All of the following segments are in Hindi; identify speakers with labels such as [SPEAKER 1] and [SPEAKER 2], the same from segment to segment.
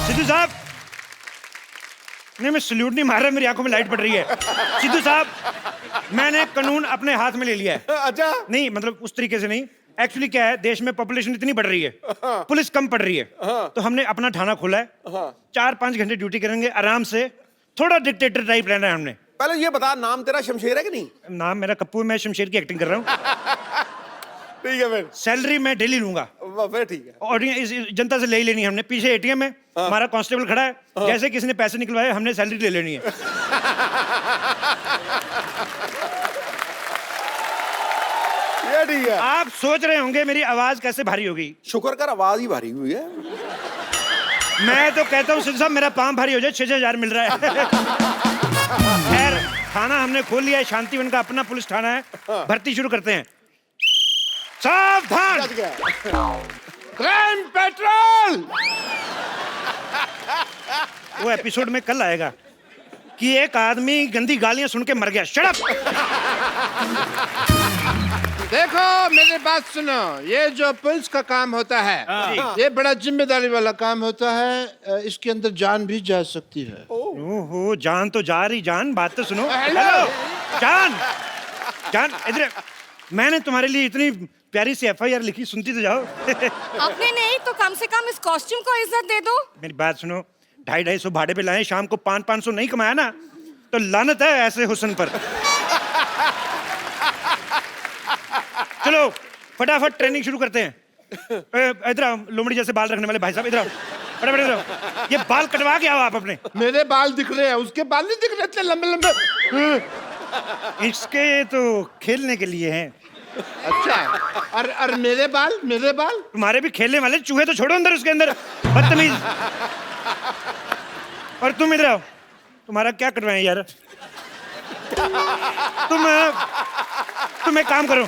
[SPEAKER 1] सिद्धू साहब, नहीं मैं सल्यूट नहीं मार रहा, मेरी आंखों में लाइट पड़ रही है। सिद्धू साहब, मैंने कानून अपने हाथ में ले लिया है।
[SPEAKER 2] अच्छा,
[SPEAKER 1] नहीं मतलब उस तरीके से नहीं, एक्चुअली क्या है, देश में पॉपुलेशन इतनी बढ़ रही है, पुलिस कम पड़ रही है, तो हमने अपना थाना खोला है। 4-5 घंटे ड्यूटी करेंगे आराम से, थोड़ा डिक्टेटर टाइप रहना है हमने।
[SPEAKER 2] पहले ये बता, नाम तेरा शमशेर है कि नहीं?
[SPEAKER 1] नाम मेरा कप्पू है, मैं शमशेर की एक्टिंग कर रहा हूँ।
[SPEAKER 2] ठीक है फिर।
[SPEAKER 1] सैलरी मैं डेली लूंगा,
[SPEAKER 2] फिर ठीक है।
[SPEAKER 1] और इस जनता से ले ही लेनी है हमने। पीछे एटीएम है, हमारा कांस्टेबल खड़ा है, जैसे किसी ने पैसे निकलवाए हमने सैलरी ले लेनी है।
[SPEAKER 2] ये ठीक है।
[SPEAKER 1] आप सोच रहे होंगे मेरी आवाज कैसे भारी होगी।
[SPEAKER 2] शुक्र कर आवाज ही भारी हुई है।
[SPEAKER 1] मैं तो कहता हूँ सिद्धू साहब, मेरा पाँव भारी हो जाए, 6,000 मिल रहा है। खैर, थाना हमने खोल लिया है, शांतिवन का अपना पुलिस थाना है, भर्ती शुरू करते हैं। सावधान,
[SPEAKER 2] क्राइम पेट्रोल।
[SPEAKER 1] वो एपिसोड में कल आएगा कि एक आदमी गंदी गालियां सुन के मर गया। Shut up.
[SPEAKER 3] देखो मेरी बात सुनो, ये जो पुलिस का काम होता है, ये बड़ा जिम्मेदारी वाला काम होता है। इसके अंदर जान भी जा सकती है।
[SPEAKER 1] ओहो, जान तो जा रही, जान बात तो सुनो।
[SPEAKER 3] हेलो।
[SPEAKER 1] जान, जान इधर, मैंने तुम्हारे लिए इतनी प्यारी सी FIR लिखी, सुनती तो जाओ।
[SPEAKER 4] आपने नहीं तो कम से कम इस कॉस्ट्यूम को इज्जत दे दो।
[SPEAKER 1] मेरी बात सुनो, 250-250 भाड़े पे लाए, शाम को 500-500 नहीं कमाया ना तो लानत है ऐसे हुस्न पर। चलो फटाफट ट्रेनिंग शुरू करते हैं। इधर आओ, लोमड़ी जैसे बाल रखने वाले भाई साहब, इधर आओ, फटाफट इधर आओ। ये बाल कटवा के आओ आप अपने।
[SPEAKER 3] मेरे बाल दिख रहे हैं, उसके बाल नहीं दिख रहे इतने लंबे लंबे।
[SPEAKER 1] इसके तो खेलने के लिए हैं।
[SPEAKER 3] अच्छा, और मेरे बाल, मेरे बाल
[SPEAKER 1] तुम्हारे भी खेलने वाले, चूहे तो छोड़ो अंदर, उसके अंदर बदतमीज। और तुम इधर आओ, तुम्हारा क्या कटवाएं यार। तुम एक काम करो,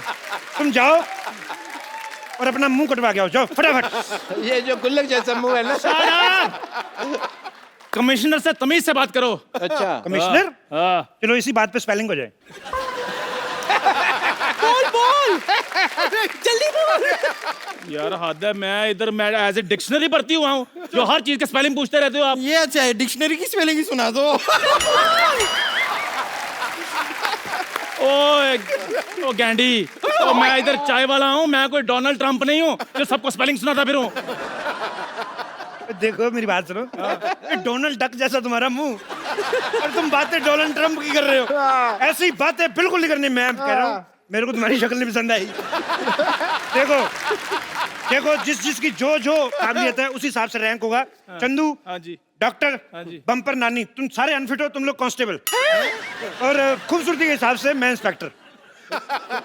[SPEAKER 1] तुम जाओ और अपना मुंह कटवा के आओ, जाओ फटाफट।
[SPEAKER 3] ये जो गुल्लक जैसा मुंह है ना।
[SPEAKER 5] कमिश्नर से तमीज से बात करो।
[SPEAKER 3] अच्छा,
[SPEAKER 1] कमिश्नर,
[SPEAKER 5] हाँ।
[SPEAKER 1] चलो इसी बात पे स्पेलिंग हो जाए।
[SPEAKER 4] जल्दी बोल।
[SPEAKER 5] यार हद है, मैं इधर मैं एज ए डिक्शनरी भर्ती हुआ हूँ, जो हर चीज का स्पेलिंग पूछते रहते हो आप।
[SPEAKER 6] ये अच्छा है, डिक्शनरी की स्पेलिंग ही सुना दो।
[SPEAKER 5] ओ गैंडी, तो मैं इधर चाय वाला हूँ, मैं कोई डोनाल्ड ट्रंप नहीं हूँ जो सबको स्पेलिंग सुनाता फिरूं।
[SPEAKER 1] देखो मेरी बात सुनो, ये डोनाल्ड डक जैसा तुम्हारा मुंह, और तुम बातें डोनाल्ड ट्रंप की कर रहे हो। ऐसी बातें बिल्कुल नहीं करनी। मैं कह रहा हूँ, मेरे को तुम्हारी शक्ल नहीं पसंद आई। देखो देखो, जिसकी जो काबिलियत है उसी हिसाब से रैंक होगा। चंदू
[SPEAKER 5] हाँ जी,
[SPEAKER 1] डॉक्टर,
[SPEAKER 5] हाँ जी।
[SPEAKER 1] बम्पर नानी, तुम सारे अनफिट हो, तुम लोग कांस्टेबल, और खूबसूरती के हिसाब से मैं इंस्पेक्टर।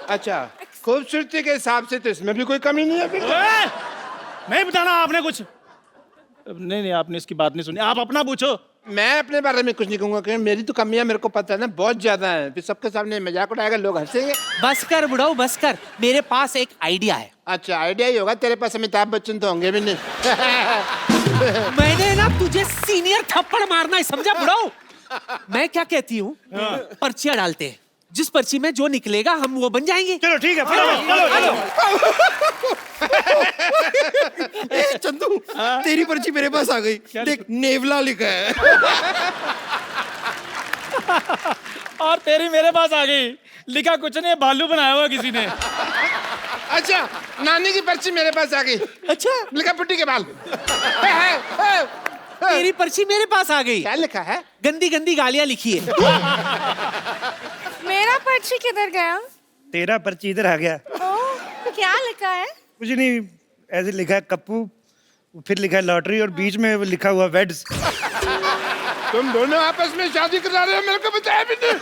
[SPEAKER 3] अच्छा, खूबसूरती के हिसाब से तो इसमें भी कोई कमी नहीं है फिर।
[SPEAKER 5] ओए, नहीं बताना आपने कुछ। नहीं, आपने इसकी बात नहीं सुनी, आप अपना पूछो।
[SPEAKER 3] मैं अपने बारे में कुछ नहीं कहूंगा, क्योंकि मेरी तो कमियां मेरे को पता है ना, बहुत ज्यादा है। फिर सबके सामने मजाक उड़ाएगा, लोग हंसेंगे।
[SPEAKER 6] बस कर बुढ़ाऊ, बस कर, मेरे पास एक आइडिया है।
[SPEAKER 3] अच्छा, आइडिया ही होगा तेरे पास, अमिताभ बच्चन तो होंगे भी नहीं।
[SPEAKER 6] मैंने ना तुझे सीनियर थप्पड़ मारना है, समझा बुढ़ाऊ? मैं क्या कहती हूँ, पर्चियां डालते हैं, जिस पर्ची में जो निकलेगा हम वो बन जाएंगे।
[SPEAKER 1] चलो ठीक है, फटाफट चलो।
[SPEAKER 6] चंदू, तेरी पर्ची मेरे पास आ गई, देख नेवला लिखा है।
[SPEAKER 5] और तेरी मेरे पास आ गई, लिखा कुछ नहीं, भालू बनाया हुआ किसी ने।
[SPEAKER 3] अच्छा, नानी की पर्ची मेरे पास आ गई।
[SPEAKER 6] अच्छा,
[SPEAKER 3] लिखा पुट्टी के बाल।
[SPEAKER 6] तेरी पर्ची मेरे पास आ गई,
[SPEAKER 3] क्या लिखा है?
[SPEAKER 6] गंदी गंदी गालियां लिखी है।
[SPEAKER 4] मेरा पर्ची किधर गया?
[SPEAKER 1] तेरा पर्ची इधर आ गया।
[SPEAKER 4] ओह, क्या लिखा है?
[SPEAKER 1] कुछ नहीं, ऐसे लिखा है कप्पू, फिर लिखा है लॉटरी, और बीच में वो लिखा हुआ वेड्स।
[SPEAKER 3] तुम दोनों आपस में शादी करा रहे हो, मेरे को बताया भी नहीं।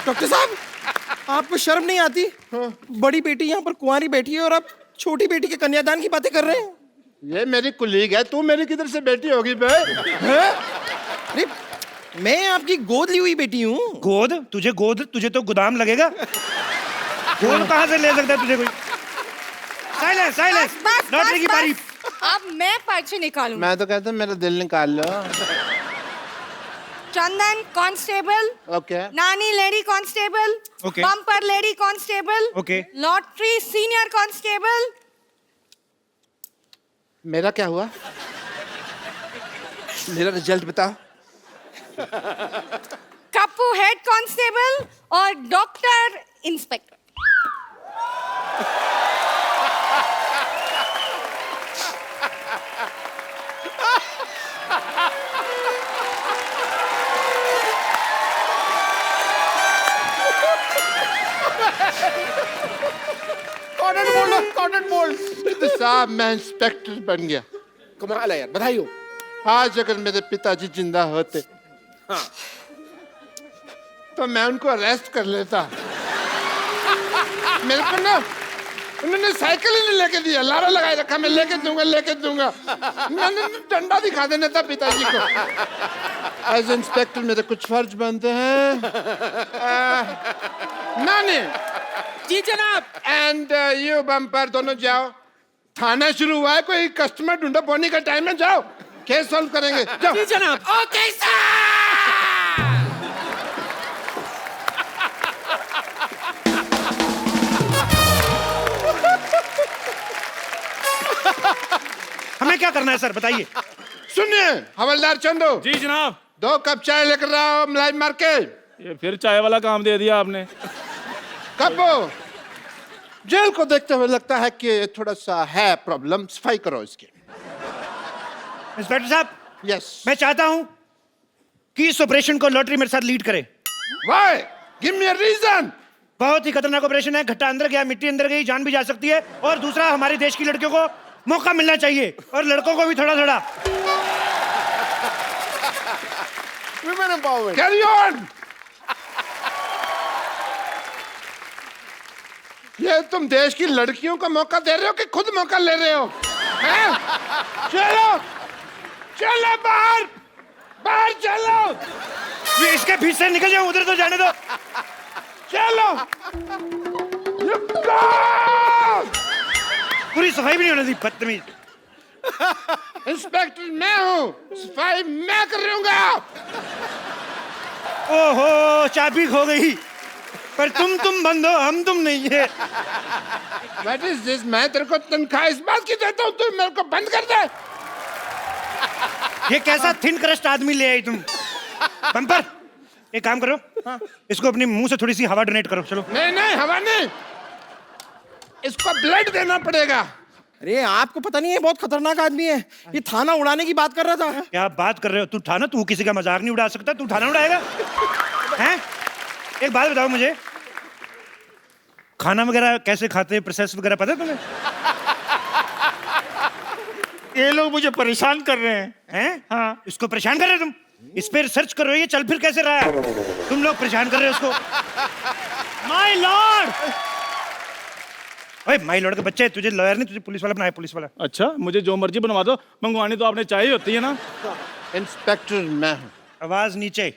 [SPEAKER 6] डॉक्टर साहब, आपको शर्म नहीं आती? बड़ी बेटी यहाँ पर कुंवारी बैठी है और आप छोटी बेटी के कन्यादान की बातें कर रहे हैं।
[SPEAKER 3] ये मेरी कुलीग है, तू मेरी किधर से बेटी होगी बे?
[SPEAKER 6] अरे मैं आपकी गोद ली हुई बेटी हूँ।
[SPEAKER 1] गोद? तुझे तो गोदाम लगेगा। गोद कहाँ से ले सकता है तुझे कोई? साइलेंस, लॉटरी की बारी।
[SPEAKER 4] अब मैं पर्ची निकालूं।
[SPEAKER 3] मैं तो कहता हूँ मेरा दिल निकाल लो।
[SPEAKER 4] Chandan constable,
[SPEAKER 3] okay,
[SPEAKER 4] Nani lady constable,
[SPEAKER 1] Okay.
[SPEAKER 4] Bumper lady constable,
[SPEAKER 1] Okay.
[SPEAKER 4] Lottery senior constable.
[SPEAKER 3] मेरा क्या हुआ? मेरा रिजल्ट बताओ।
[SPEAKER 4] कप्पू हेड कांस्टेबल और डॉक्टर इंस्पेक्टर।
[SPEAKER 2] Cotton bold.
[SPEAKER 3] तो साहब मैं इंस्पेक्टर बन गया।
[SPEAKER 2] कमाल है यार, बधाई हो।
[SPEAKER 3] आज अगर मेरे पिताजी जिंदा होते तो मैं उनको अरेस्ट कर लेता। मेरे को ना उन्होंने साइकिल ही नहीं लेके दिया, लारा लगाए रखा, मैं लेके दूंगा। मैंने डंडा दिखा देना था पिताजी को। एज इंस्पेक्टर मेरे कुछ फर्ज बनते हैं। नानी
[SPEAKER 6] जी जनाब।
[SPEAKER 3] एंड यू बम्पर दोनों जाओ, थाना शुरू हुआ है, कोई कस्टमर ढूंढो, बोनी का टाइम है, जाओ केस सॉल्व करेंगे, जाओ।
[SPEAKER 6] जी जनाब।
[SPEAKER 3] Okay sir.
[SPEAKER 1] हमें क्या करना है सर, बताइए।
[SPEAKER 3] सुनिए हवलदार चंदू,
[SPEAKER 5] जी जनाब।
[SPEAKER 3] 2 कप चाय लेकर आओ, मलाई मार के।
[SPEAKER 5] ये फिर चाय वाला काम दे दिया आपने।
[SPEAKER 3] कप्पू, जेल को देखते हुए लगता है कि थोड़ा सा है प्रॉब्लम, सफाई करो इसकी।
[SPEAKER 1] इंस्पेक्टर साहब,
[SPEAKER 3] यस।
[SPEAKER 1] मैं चाहता हूं कि इस ऑपरेशन को लॉटरी मेरे साथ लीड करे।
[SPEAKER 3] Why? Give me a reason.
[SPEAKER 1] बहुत ही खतरनाक ऑपरेशन है, घट्टा अंदर गया, मिट्टी अंदर गई, जान भी जा सकती है। और दूसरा, हमारे देश की लड़कियों को मौका मिलना चाहिए, और लड़कों को भी थोड़ा थोड़ा।
[SPEAKER 2] Women empowerment.
[SPEAKER 3] Carry on. ये तुम देश की लड़कियों को मौका दे रहे हो कि खुद मौका ले रहे हो? हैं? चलो चलो बाहर, बाहर चलो।
[SPEAKER 1] ये इसके बीच से निकल जाओ, उधर तो जाने दो।
[SPEAKER 3] चलो।
[SPEAKER 1] पूरी सफाई भी नहीं होने दी, बदतमीज।
[SPEAKER 3] इंस्पेक्टर मैं हूँ, सफाई मैं करूंगा।
[SPEAKER 1] ओहो, चाबी खो गई। पर तुम बंद हो, हम तुम नहीं है।
[SPEAKER 3] What is this? मैं तेरे को तनख्वाह इस बात की देता हूँ, तू मेरे को बंद कर दे।
[SPEAKER 1] ये कैसा थिन क्रस्ट आदमी ले आई तुम? बम्पर, एक काम करो, इसको अपने मुंह से थोड़ी सी हवा डोनेट करो। चलो।
[SPEAKER 3] नहीं हवा नहीं, इसको ब्लड देना पड़ेगा।
[SPEAKER 2] अरे आपको पता नहीं है, बहुत खतरनाक आदमी है। ये थाना उड़ाने की बात कर रहा था।
[SPEAKER 1] क्या बात कर रहे हो? तू थाना, तू किसी का मजाक नहीं उड़ा सकता, तू थाना उड़ाएगा? हैं? एक बात बताओ मुझे, खाना वगैरह कैसे खाते हैं, प्रोसेस वगैरह पता है तुम्हें?
[SPEAKER 5] ये लोग मुझे परेशान कर रहे हैं।
[SPEAKER 1] हाँ, इसको परेशान कर रहे हो तुम? इस पे रिसर्च करो, ये चल फिर कैसे रहा है? तुम लोग परेशान कर रहे हो उसको।
[SPEAKER 5] My Lord.
[SPEAKER 1] ओए, माय लॉर्ड के बच्चे, तुझे लॉयर नहीं, तुझे पुलिस वाला बनाया, पुलिस वाला।
[SPEAKER 5] अच्छा, मुझे जो मर्जी बनवा दो, मंगवानी तो आपने चाहिए होती है ना।
[SPEAKER 3] इंस्पेक्टर मैं हूँ।
[SPEAKER 1] आवाज नीचे।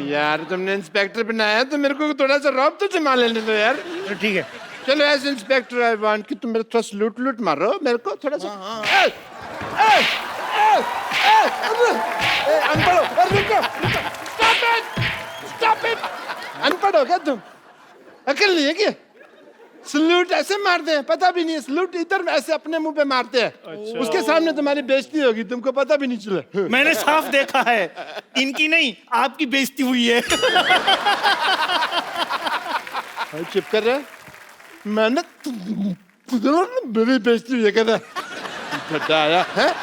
[SPEAKER 3] यार तुमने इंस्पेक्टर बनाया तो मेरे को थोड़ा सा रौब तो जमा लेने दो यार।
[SPEAKER 1] तो ठीक है।
[SPEAKER 3] चलो एज इंस्पेक्टर आई वांट कि तुम मेरे थोड़ा लूट मारो मेरे को थोड़ा सा। अनपढ़ हो, रुको, स्टॉप इट। अनपढ़ हो क्या तुम? अकल नहीं है क्या? सलूट ऐसे मारते हैं, पता भी नहीं है। सलूट इधर ऐसे अपने मुंह पे मारते हैं। अच्छा। उसके सामने तुम्हारी बेइज्जती होगी, तुमको पता भी नहीं चला।
[SPEAKER 5] मैंने साफ देखा है, इनकी नहीं आपकी बेइज्जती हुई है।
[SPEAKER 3] चुप कर रहे? मैंने मेरी बेइज्जती हुई है कहता आया है।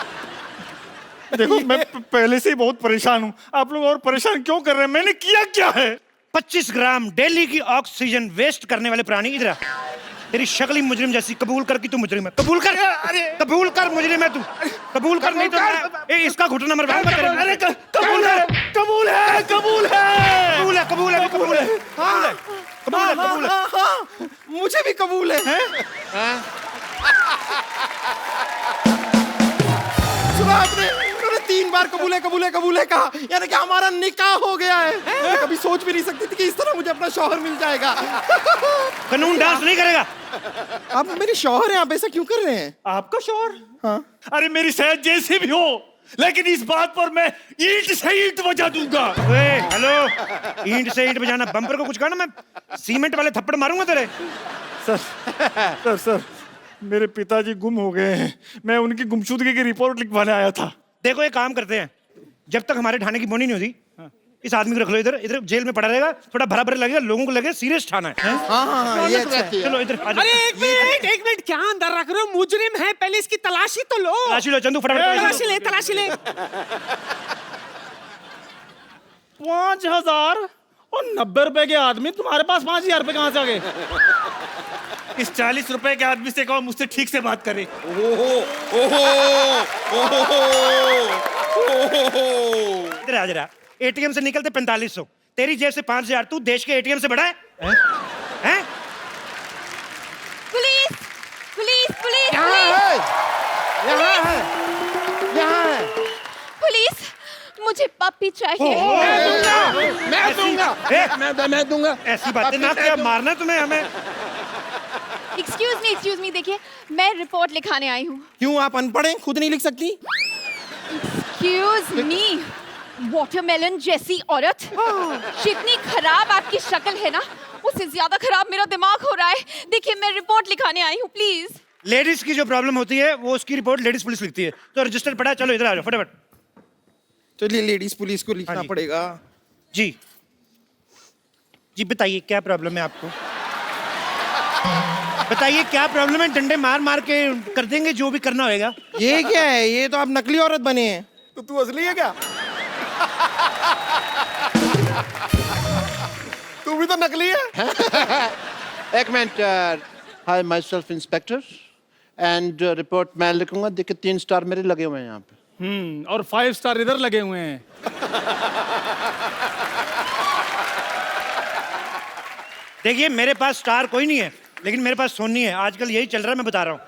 [SPEAKER 5] देखो, मैं पहले से ही बहुत परेशान हूँ, आप लोग और परेशान क्यों कर रहे हैं? मैंने किया क्या है?
[SPEAKER 1] 25 ग्राम डेली की ऑक्सीजन वेस्ट करने वाले प्राणी, इधर आ। तेरी शक्ल ही मुजरिम जैसी, कबूल कर कि तू मुजरिम है। कबूल कर, कबूल कर मुजरिम है तू, कबूल कर, नहीं तो इसका घुटना मरवाऊंगा तेरे। अरे कबूल है, कबूल है, कबूल है, कबूल है, कबूल है, कबूल है, कबूल है, कबूल है।
[SPEAKER 2] मुझे भी कबूल है। सुना आपने? उन्होंने 3 बार कबूल है कहा, यानी कि हमारा निकाह हो गया है। मैं कभी सोच भी नहीं सकती थी कि इस तरह मुझे अपना शौहर मिल जाएगा।
[SPEAKER 1] कानून डांस नहीं करेगा।
[SPEAKER 2] आप मेरे शौहर हैं, आप ऐसा क्यों कर रहे हैं?
[SPEAKER 5] आपका शौहर?
[SPEAKER 2] हाँ।
[SPEAKER 5] अरे मेरी सेहत जैसी भी हो, लेकिन इस बात पर मैं ईंट से ईंट बजा दूंगा।
[SPEAKER 1] हेलो, ईंट से ईंट बजाना, बम्पर को कुछ कहना, मैं सीमेंट वाले थप्पड़ मारूंगा तेरे।
[SPEAKER 5] सर, मेरे पिताजी गुम हो गए हैं, मैं उनकी गुमशुदगी की रिपोर्ट लिखवाने आया था।
[SPEAKER 1] देखो, एक काम करते हैं, जब तक हमारे ठाणे की बोनी नहीं होती इस आदमी को रख लो इधर इधर जेल में पड़ा रहेगा, थोड़ा भरा भरा लगेगा, लोगों को लगे सीरियस ठाना है।
[SPEAKER 2] हाँ ये अच्छा है।
[SPEAKER 1] चलो इधर आ जाओ।
[SPEAKER 6] अरे एक मिनट क्या अंदर रख रहे हो? मुजरिम है, पहले इसकी तलाशी तो लो।
[SPEAKER 1] तलाशी लो चंदू, फटाफट
[SPEAKER 6] तलाशी ले।
[SPEAKER 5] 5000 और 90 रुपए के आदमी, तुम्हारे पास 5000 रुपए कहाँ से आ गए? इस 40 रुपए के आदमी से कहो मुझसे ठीक से बात करे।
[SPEAKER 1] इधर आ जरा। एटीएम से निकलते 4500, तेरी जेब से 5000, तू देश के एटीएम से बड़ा है? हैं?
[SPEAKER 4] पुलिस पुलिस पुलिस
[SPEAKER 2] यहाँ
[SPEAKER 4] पुलिस
[SPEAKER 2] है।
[SPEAKER 4] पुलिस, मुझे पप्पी चाहिए।
[SPEAKER 3] मैं दूंगा।
[SPEAKER 1] ऐसी बातें ना किया, मारना तुम्हें हमें।
[SPEAKER 4] एक्सक्यूज मी, देखिए मैं रिपोर्ट लिखाने आई हूँ।
[SPEAKER 2] क्यों आप अनपढ़ हैं, खुद नहीं लिख सकती?
[SPEAKER 4] एक्सक्यूज मी, वाटरमेलन जैसी औरत, जितनी खराब आपकी शक्ल है ना, उससे ज्यादा खराब मेरा दिमाग हो रहा है। देखिए मैं रिपोर्ट लिखाने आई हूँ, प्लीज।
[SPEAKER 1] लेडीज की जो प्रॉब्लम होती है वो उसकी रिपोर्ट लेडीज पुलिस लिखती है, तो रजिस्टर पड़ा है, चलो इधर आ जाओ फटाफट।
[SPEAKER 2] चलिए लेडीज पुलिस को लिखना
[SPEAKER 1] हाँ जी।
[SPEAKER 2] पड़ेगा।
[SPEAKER 1] जी जी बताइए क्या प्रॉब्लम है आपको? बताइए क्या प्रॉब्लम है, डंडे मार मार के कर देंगे जो भी करना होगा।
[SPEAKER 2] ये क्या है? ये तो आप नकली औरत बने हैं। तो तू असली है क्या? तू भी तो नकली है।
[SPEAKER 3] एक minute. Hi my self inspector and report मैं लिखूंगा। देखिए 3 स्टार मेरे लगे हुए हैं यहाँ पे।
[SPEAKER 5] और 5 स्टार इधर लगे हुए हैं।
[SPEAKER 1] देखिए मेरे पास स्टार कोई नहीं है, लेकिन मेरे पास सोनी है। आजकल यही चल रहा है, मैं बता रहा हूँ।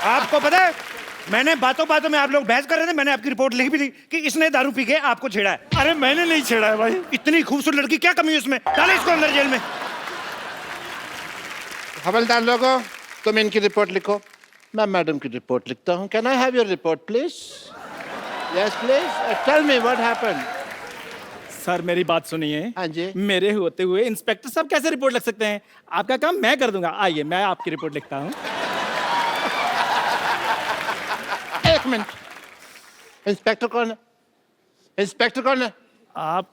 [SPEAKER 1] आपको पता है, मैंने बातों बातों में आप लोग बहस कर रहे थे, मैंने आपकी रिपोर्ट लिख भी दी कि इसने दारू पी के आपको छेड़ा है।
[SPEAKER 5] अरे मैंने नहीं छेड़ा है भाई।
[SPEAKER 1] इतनी खूबसूरत लड़की, क्या कमी है उसमें? डाले इसको अंदर जेल में।
[SPEAKER 3] हवलदार लोगों, तुम इनकी रिपोर्ट लिखो, मैं मैडम की रिपोर्ट लिखता हूँ। Can I have your report please? Yes please, tell me what happened.
[SPEAKER 5] Sir मेरी बात सुनिए।
[SPEAKER 3] हाँ जी।
[SPEAKER 5] मेरे होते हुए इंस्पेक्टर साहब कैसे रिपोर्ट लिख सकते हैं? आपका काम मैं कर दूंगा। आइए मैं आपकी रिपोर्ट लिखता हूँ।
[SPEAKER 3] एक मिनट। इंस्पेक्टर कौन है? इंस्पेक्टर कौन है?
[SPEAKER 5] आप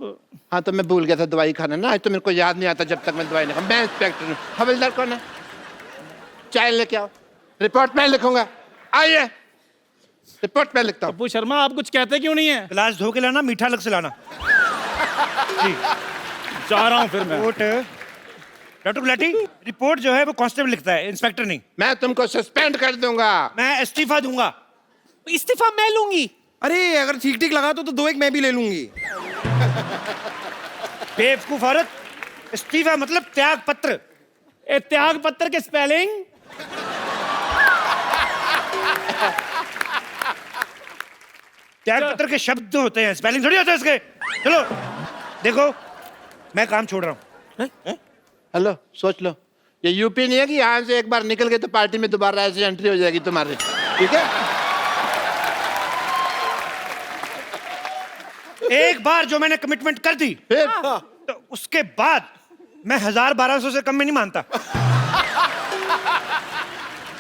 [SPEAKER 3] हाँ तो मैं भूल गया था दवाई खाना ना, आज तो मेरे को याद नहीं आता जब तक मैं दवाई नहीं खाऊं। मैं इंस्पेक्टर हूँ। हवलदार कौन है? चाय लेके आओ, रिपोर्ट मैं लिखूंगा। आइए रिपोर्ट मैं लिखता हूँ।
[SPEAKER 5] पप्पू शर्मा आप कुछ कहते क्यों नहीं है?
[SPEAKER 1] गिलास धो के लाना, मीठा अलग से लाना। जी
[SPEAKER 5] जा रहा हूँ फिर मैं।
[SPEAKER 1] रिपोर्ट डॉक्टर गुलाटी, रिपोर्ट जो है वो कांस्टेबल लिखता है, इंस्पेक्टर नहीं।
[SPEAKER 3] मैं तुमको सस्पेंड कर दूंगा।
[SPEAKER 1] मैं इस्तीफा दूंगा।
[SPEAKER 6] इस्तीफा मैं लूंगी।
[SPEAKER 2] अरे अगर ठीक ठीक लगा तो 2 एक मैं भी ले लूंगी।
[SPEAKER 1] बेवकूफ औरत, इस्तीफा मतलब त्याग पत्र।
[SPEAKER 5] ए त्याग पत्र के स्पेलिंग?
[SPEAKER 1] त्याग पत्र के शब्द होते हैं, स्पेलिंग थोड़ी होता है इसके। चलो देखो, मैं काम छोड़ रहा हूँ।
[SPEAKER 3] हेलो सोच लो, ये यूपी नहीं है कि यहाँ से एक बार निकल गए तो पार्टी में दोबारा ऐसे एंट्री हो जाएगी तुम्हारी। ठीक है?
[SPEAKER 1] एक बार जो मैंने कमिटमेंट कर दी,
[SPEAKER 3] फिर
[SPEAKER 1] तो उसके बाद मैं 1000-1200 से कम में नहीं मानता।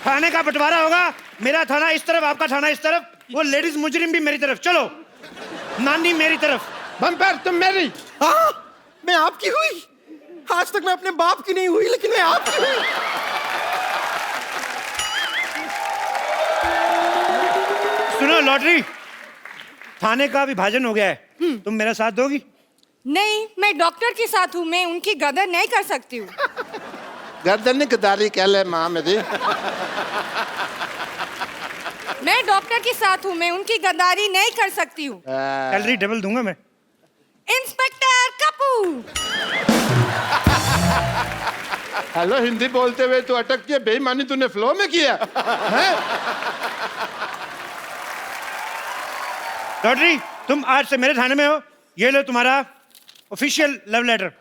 [SPEAKER 1] थाने का बंटवारा होगा, मेरा थाना इस तरफ, आपका थाना इस तरफ, वो लेडीज मुजरिम भी मेरी तरफ। चलो नानी मेरी तरफ।
[SPEAKER 3] बम्पर तुम मेरी।
[SPEAKER 2] हाँ मैं आपकी हुई। आज तक मैं अपने बाप की नहीं हुई, लेकिन मैं आपकी हुई।
[SPEAKER 1] सुनो लॉटरी, थाने का विभाजन हो गया है, तुम मेरा साथ दोगी?
[SPEAKER 4] नहीं, मैं डॉक्टर के साथ हूँ, मैं उनकी गदर नहीं कर सकती हूँ।
[SPEAKER 3] गर्दन गदारी कह ले माँ मेरी।
[SPEAKER 4] मैं डॉक्टर के साथ हूँ, मैं उनकी गद्दारी नहीं कर सकती हूँ।
[SPEAKER 1] सैलरी डबल दूंगा मैं।
[SPEAKER 4] इंस्पेक्टर कपूर।
[SPEAKER 3] हेलो, हिंदी बोलते हुए तो अटक के बेईमानी तूने फ्लो में किया है?
[SPEAKER 1] लॉटरी, तुम आज से मेरे थाने में हो, ये लो तुम्हारा official love letter.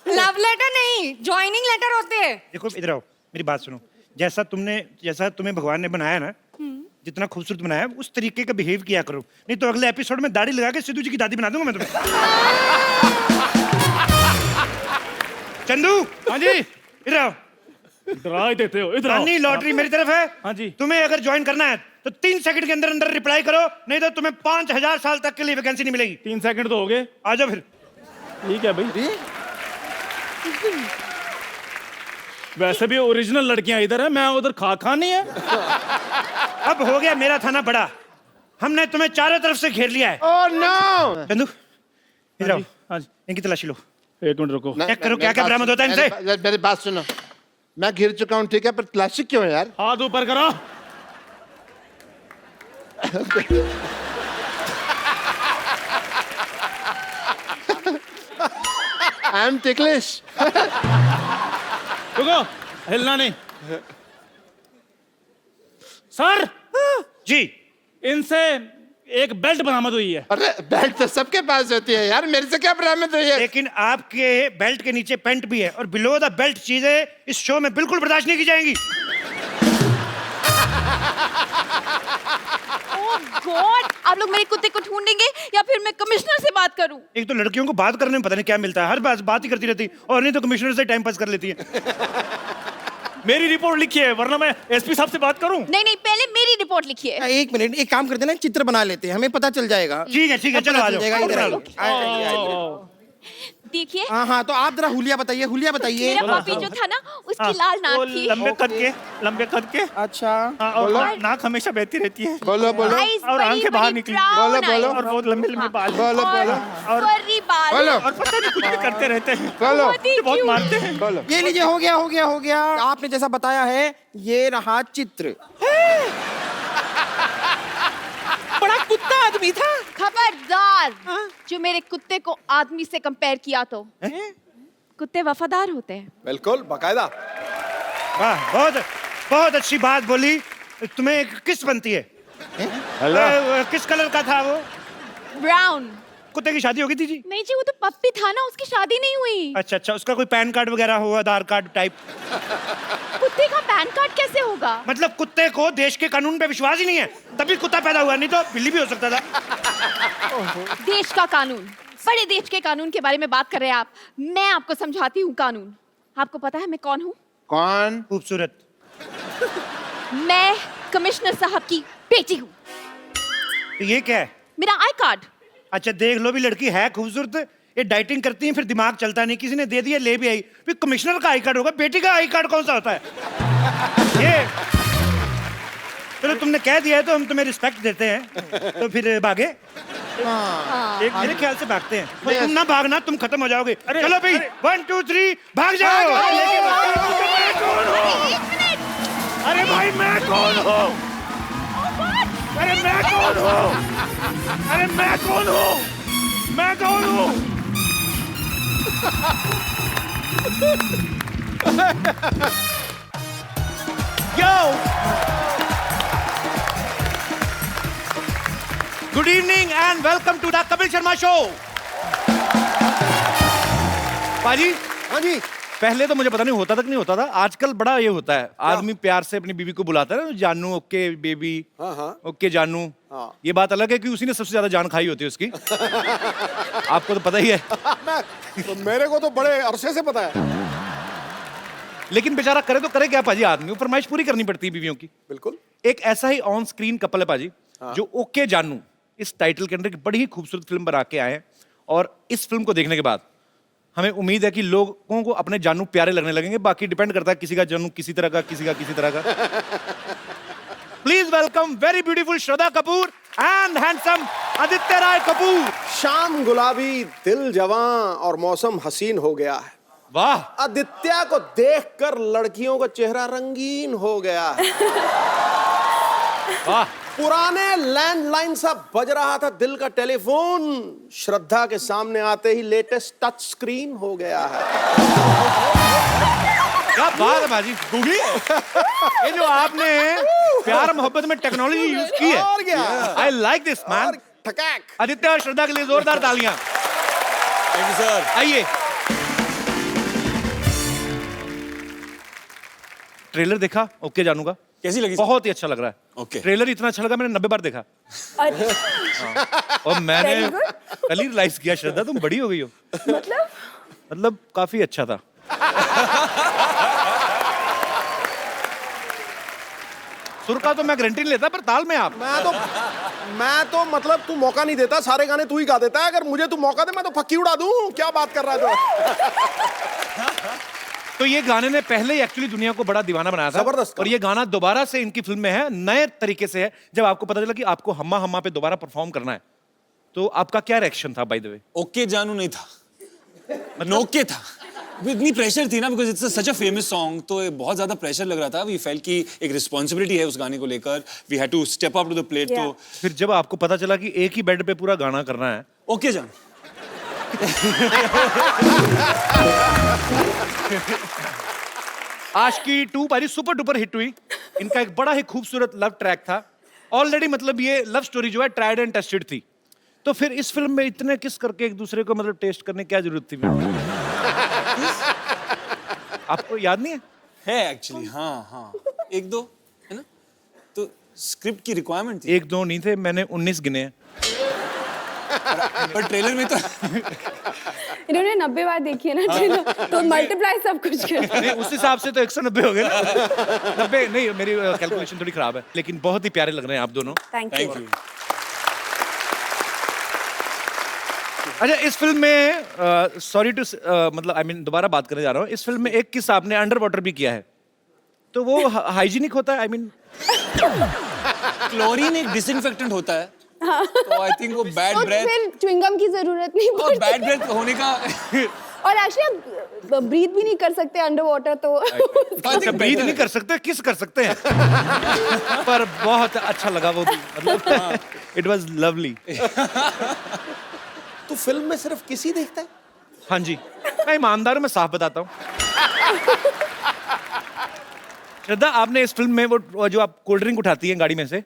[SPEAKER 4] Love letter नहीं, ज्वाइनिंग लेटर होते हैं।
[SPEAKER 1] देखो इधर आओ, मेरी बात सुनो। जैसा तुम्हें भगवान ने बनाया ना, जितना खूबसूरत बनाया, उस तरीके का बिहेव किया करो, नहीं तो अगले एपिसोड में दाढ़ी लगा के सिद्धू जी की दादी बना दूंगा मैं तुम्हें। चंदू,
[SPEAKER 5] हाँ जी।
[SPEAKER 1] इधर आओ।
[SPEAKER 5] डरा ही देते हो, इधर आओ।
[SPEAKER 1] नानी लॉटरी मेरी तरफ है।
[SPEAKER 5] हाँ जी।
[SPEAKER 1] तुम्हें अगर ज्वाइन करना है तो 3 सेकंड के अंदर अंदर रिप्लाई करो, नहीं तो तुम्हें 5000 साल तक के लिए वैकेंसी नहीं मिलेगी।
[SPEAKER 5] 3 सेकंड तो हो गए,
[SPEAKER 1] आ जाओ फिर।
[SPEAKER 5] ठीक है भाई। वैसे भी ओरिजिनल लड़कियां इधर है, मैं उधर खा नहीं है।
[SPEAKER 1] अब हो गया मेरा थाना बड़ा, हमने तुम्हें चारों तरफ से घेर लिया है।
[SPEAKER 3] Oh no.
[SPEAKER 1] चंदू इधर आओ,
[SPEAKER 5] हाँ जी,
[SPEAKER 1] इनकी तलाशी लो।
[SPEAKER 5] 1 मिनट रुको।
[SPEAKER 1] चेक करो क्या क्या बरामद होता है इनसे।
[SPEAKER 3] मेरी बात सुनो, मैं घिर चुका हूँ, ठीक है, पर तलाशी क्यों है यार?
[SPEAKER 5] हाथ ऊपर करो।
[SPEAKER 3] I am ticklish.
[SPEAKER 5] रुको, हिलना नहीं। सर
[SPEAKER 1] जी
[SPEAKER 5] इनसे एक बेल्ट बरामद हुई है।
[SPEAKER 3] अरे बेल्ट तो सबके पास होती है यार, मेरे से क्या बरामद हुई है?
[SPEAKER 1] लेकिन आपके बेल्ट के नीचे पेंट भी है और बिलो द बेल्ट चीजें इस शो में बिल्कुल बर्दाश्त नहीं की जाएंगी।
[SPEAKER 4] ओह गॉड, आप लोग मेरे कुत्ते को ढूंढेंगे या फिर मैं कमिश्नर से बात करूं?
[SPEAKER 1] एक तो लड़कियों को बात करने में पता नहीं क्या मिलता है, हर बात ही करती रहती, और नहीं तो कमिश्नर से टाइम पास कर लेती है।
[SPEAKER 5] मेरी रिपोर्ट लिखी है, वरना मैं एसपी साहब से बात करूं।
[SPEAKER 4] नहीं नहीं, पहले मेरी रिपोर्ट लिखिए।
[SPEAKER 2] एक मिनट, एक काम करते हैं ना, चित्र बना लेते हैं, हमें पता चल जाएगा।
[SPEAKER 1] ठीक है चलो आ जाओ।
[SPEAKER 2] इधर आइए।
[SPEAKER 4] देखिए,
[SPEAKER 2] हाँ, तो आप जरा हुलिया बताइए,
[SPEAKER 4] मेरा पापी जो था ना, उसकी लाल
[SPEAKER 5] वो
[SPEAKER 4] नाक थी,
[SPEAKER 5] लंबे कद के,
[SPEAKER 2] अच्छा,
[SPEAKER 5] हाँ, और नाक हमेशा बहती रहती है,
[SPEAKER 3] बोलो बोलो
[SPEAKER 4] eyes
[SPEAKER 5] और
[SPEAKER 4] बड़ी
[SPEAKER 5] आंखें बाहर
[SPEAKER 4] बड़ी
[SPEAKER 5] निकली।
[SPEAKER 3] बोलो,
[SPEAKER 4] brown
[SPEAKER 3] बोलो।
[SPEAKER 4] eyes,
[SPEAKER 5] और बहुत लंबे लंबे बाल,
[SPEAKER 3] बोलो बोलो
[SPEAKER 4] और furry बाल,
[SPEAKER 3] बोलो
[SPEAKER 5] और पता नहीं कुछ भी करते रहते हैं,
[SPEAKER 3] बोलो
[SPEAKER 4] बहुत ही
[SPEAKER 5] बहुत
[SPEAKER 4] cute।
[SPEAKER 5] मारते हैं।
[SPEAKER 3] बोलो।
[SPEAKER 2] ये लीजिए, हो गया। आपने जैसा बताया है, ये रहा चित्र।
[SPEAKER 6] बड़ा कुत्ता आदमी था।
[SPEAKER 4] खबरदार, जो मेरे कुत्ते को आदमी से कंपेयर किया तो कुत्ते वफादार होते हैं।
[SPEAKER 7] बिल्कुल बाकायदा।
[SPEAKER 1] वाह, बहुत अच्छी बात बोली। तुम्हें एक किस बनती है? किस कलर का था वो?
[SPEAKER 4] ब्राउन।
[SPEAKER 1] कुत्ते की शादी हो गई थी जी?
[SPEAKER 4] नहीं जी, वो तो पप्पी था ना, उसकी शादी नहीं हुई।
[SPEAKER 1] अच्छा, उसका कोई पैन कार्ड वगैरह हो, आधार कार्ड टाइप?
[SPEAKER 4] कुत्ते का पैन कार्ड कैसे होगा?
[SPEAKER 1] मतलब कुत्ते को देश के कानून पे विश्वास ही नहीं है, तभी कुत्ता पैदा हुआ, नहीं तो बिल्ली भी हो सकता था।
[SPEAKER 4] देश का कानून, बड़े देश के कानून के बारे में बात कर रहे हैं आप। मैं आपको समझाती हूँ कानून। आपको पता है मैं कौन हूँ?
[SPEAKER 3] कौन?
[SPEAKER 1] खूबसूरत।
[SPEAKER 4] मैं कमिश्नर साहब की बेटी हूँ।
[SPEAKER 1] ये क्या है?
[SPEAKER 4] मेरा आई कार्ड।
[SPEAKER 1] अच्छा देख लो, भी लड़की है खूबसूरत, ये डाइटिंग करती है, फिर दिमाग चलता नहीं, किसी ने दे दिया, ले भी आई, फिर कमिश्नर का आई कार्ड होगा, बेटी का आई कार्ड कौन सा होता है? ये चलो तुमने कह दिया है तो हम तुम्हें रिस्पेक्ट देते हैं, तो फिर भागे। एक मेरे ख्याल से भागते हैं, पर तुम ना भागना, तुम खत्म हो जाओगे। चलो भाई, 1 2 3 भाग जाओ। अरे भाई मैं कौन हूँ? अरे मैं कौन हूँ? अरे मैं कौन हूँ? मैं कौन हूँ? Yo! Good evening and welcome to the Kapil Sharma Show. पाजी,
[SPEAKER 7] हाँ जी।
[SPEAKER 1] पहले तो मुझे पता नहीं होता तक नहीं होता था, आजकल बड़ा ये होता है, आदमी प्यार से अपनी बीवी को बुलाता है ना, जानू, ओके बेबी,
[SPEAKER 7] हाँ।
[SPEAKER 1] ओके जानू।
[SPEAKER 7] हाँ।
[SPEAKER 1] ये बात अलग है कि उसी ने सबसे ज्यादा जान खाई होती है उसकी। आपको तो पता ही है।
[SPEAKER 7] तो मेरे को तो बड़े अरसे से पता है।
[SPEAKER 1] लेकिन बेचारा करे तो करे क्या पाजी, आदमी को फरमाइश पूरी करनी पड़ती है बीवियों की।
[SPEAKER 7] बिल्कुल।
[SPEAKER 1] एक ऐसा ही ऑन स्क्रीन कपल है पाजी, जो ओके जानू इस टाइटल के अंदर एक बड़ी ही खूबसूरत फिल्म बना के आए हैं, और इस फिल्म को देखने के बाद हमें उम्मीद है कि लोगों को अपने जानू प्यारे लगने लगेंगे। बाकी डिपेंड करता है, किसी का जानू किसी तरह का, किसी का किसी तरह का। Please welcome very beautiful Shraddha Kapoor and handsome Aditya Roy Kapoor.
[SPEAKER 7] शाम गुलाबी, दिल जवां और मौसम हसीन हो गया है।
[SPEAKER 1] वाह,
[SPEAKER 7] आदित्य को देखकर लड़कियों का चेहरा रंगीन हो गया है।
[SPEAKER 1] वाह,
[SPEAKER 7] पुराने लैंडलाइन सा बज रहा था दिल का टेलीफोन, श्रद्धा के सामने आते ही लेटेस्ट टच स्क्रीन हो गया है।
[SPEAKER 1] क्या बात है बाजी, गूगली। ये जो आपने प्यार मोहब्बत में टेक्नोलॉजी यूज की है,
[SPEAKER 7] और क्या?
[SPEAKER 1] I like this man.
[SPEAKER 7] ठकैक।
[SPEAKER 1] आदित्य और श्रद्धा के लिए जोरदार तालियां।
[SPEAKER 7] Thank you sir.
[SPEAKER 1] आइए। ट्रेलर देखा ओके जानू का?
[SPEAKER 7] कैसी लगी?
[SPEAKER 1] बहुत ही अच्छा लग रहा है।
[SPEAKER 7] ओके।
[SPEAKER 1] ट्रेलर इतना अच्छा लगा, मैंने 90 बार देखा। और मैंने कल ही रियलाइज किया, श्रद्धा तुम बड़ी हो गई हो। मतलब काफी अच्छा था। सुर का तो मैं गारंटी नहीं लेता, पर ताल में आप।
[SPEAKER 7] मैं तो मतलब तू मौका नहीं देता, सारे गाने तू ही गा देता है। अगर मुझे तू मौका दे मैं तो फक्की उड़ा दूं। क्या बात कर रहा है
[SPEAKER 1] तो ये गाने ने पहले ही एक्चुअली दुनिया को बड़ा दीवाना बनाया था।
[SPEAKER 7] जबरदस्त।
[SPEAKER 1] और ये गाना दोबारा से इनकी फिल्म में है, नए तरीके से है। जब आपको पता चला कि आपको हम्मा हम्मा पे दोबारा परफॉर्म करना है, तो आपका क्या रिएक्शन था बाय द वे?
[SPEAKER 8] ओके जानू नहीं था, नोके था। इतनी प्रेशर थी ना, because it's such a famous song, तो ये बहुत ज्यादा प्रेशर लग रहा था। वी फेल्ट कि एक रिस्पॉन्सिबिलिटी है उस गाने को लेकर, we had to step up to the plate. तो
[SPEAKER 1] फिर जब आपको पता चला कि एक ही बेड पे पूरा गाना करना है,
[SPEAKER 8] ओके जान।
[SPEAKER 1] आशिकी 2 भाई सुपर डुपर हिट हुई। इनका एक बड़ा ही खूबसूरत लव ट्रैक था ऑलरेडी। मतलब ये लव स्टोरी जो है ट्राइड एंड टेस्टेड थी। तो फिर इस फिल्म में इतने किस करके एक दूसरे को मतलब टेस्ट करने की क्या जरूरत थी? आपको याद नहीं
[SPEAKER 8] है एक्चुअली, हाँ, एक दो है ना, तो स्क्रिप्ट की रिक्वायरमेंट थी।
[SPEAKER 1] एक दो नहीं थे, मैंने 19 गिने हैं।
[SPEAKER 8] पर ट्रेलर में तो
[SPEAKER 9] इन्होंने 90 बार देखी है ना ट्रेलर, तो मल्टीप्लाई सब कुछ कर।
[SPEAKER 1] नहीं, उस हिसाब से तो 190 हो गए ना। 90 नहीं, मेरी कैलकुलेशन थोड़ी खराब है, लेकिन बहुत ही प्यारे लग रहे हैं आप दोनों।
[SPEAKER 9] Thank
[SPEAKER 8] thank
[SPEAKER 9] you.
[SPEAKER 8] यू।
[SPEAKER 1] अच्छा, इस फिल्म में सॉरी टू मतलब आई मीन दोबारा बात करने जा रहा हूँ। इस फिल्म में एक किस्सा आपने अंडर वाटर भी किया है, तो वो हाइजीनिक होता है? आई मीन
[SPEAKER 8] क्लोरीन एक डिसइंफेक्टेंट होता है, तो आई थिंक वो बैड
[SPEAKER 9] और
[SPEAKER 8] ब्रेथ
[SPEAKER 9] फिर च्युइंगम की जरूरत नहीं
[SPEAKER 8] और
[SPEAKER 9] पड़ती।
[SPEAKER 8] बैड ब्रेथ होने का
[SPEAKER 9] और एक्चुअली आप ब्रीथ भी नहीं कर सकते अंडर वाटर, तो
[SPEAKER 1] अच्छा, ब्रीथ नहीं कर सकते, किस कर सकते हैं। पर बहुत अच्छा लगा वो भी, मतलब इट वाज लवली।
[SPEAKER 7] तू फिल्म में सिर्फ किसी देखता है?
[SPEAKER 1] हाँ जी, मैं ईमानदार हूं, मैं साफ बताता हूँ। श्रद्धा, आपने इस फिल्म में वो जो आप कोल्ड ड्रिंक उठाती हैं गाड़ी में से,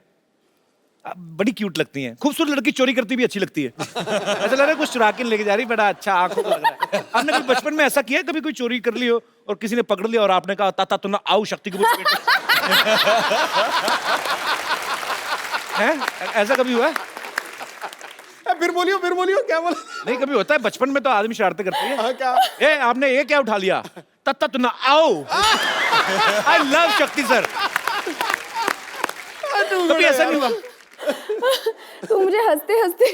[SPEAKER 1] आप बड़ी क्यूट लगती हैं। खूबसूरत लड़की चोरी करती भी अच्छी लगती है। ऐसा लग रहा है कुछ चुरा के लेके जा रही, बड़ा अच्छा आंखों को लग रहा है। आपने कभी बचपन में ऐसा किया, कभी कोई चोरी कर ली हो और किसी ने पकड़ लिया और आपने कहा ताता तू ना आओ शक्ति कपूर के बेटे? हैं? ऐसा कभी हुआ है?
[SPEAKER 7] फिर बोलियो क्या बोला?
[SPEAKER 1] नहीं, कभी होता है बचपन में तो आदमी शरारतें करती है।
[SPEAKER 7] हाँ, क्या?
[SPEAKER 1] ए, आपने ये क्या उठा लिया? तत्ता तू ना आओ। आई लव शक्ति सर। कभी ऐसा नहीं हुआ?
[SPEAKER 9] तो मुझे हंसते हंसते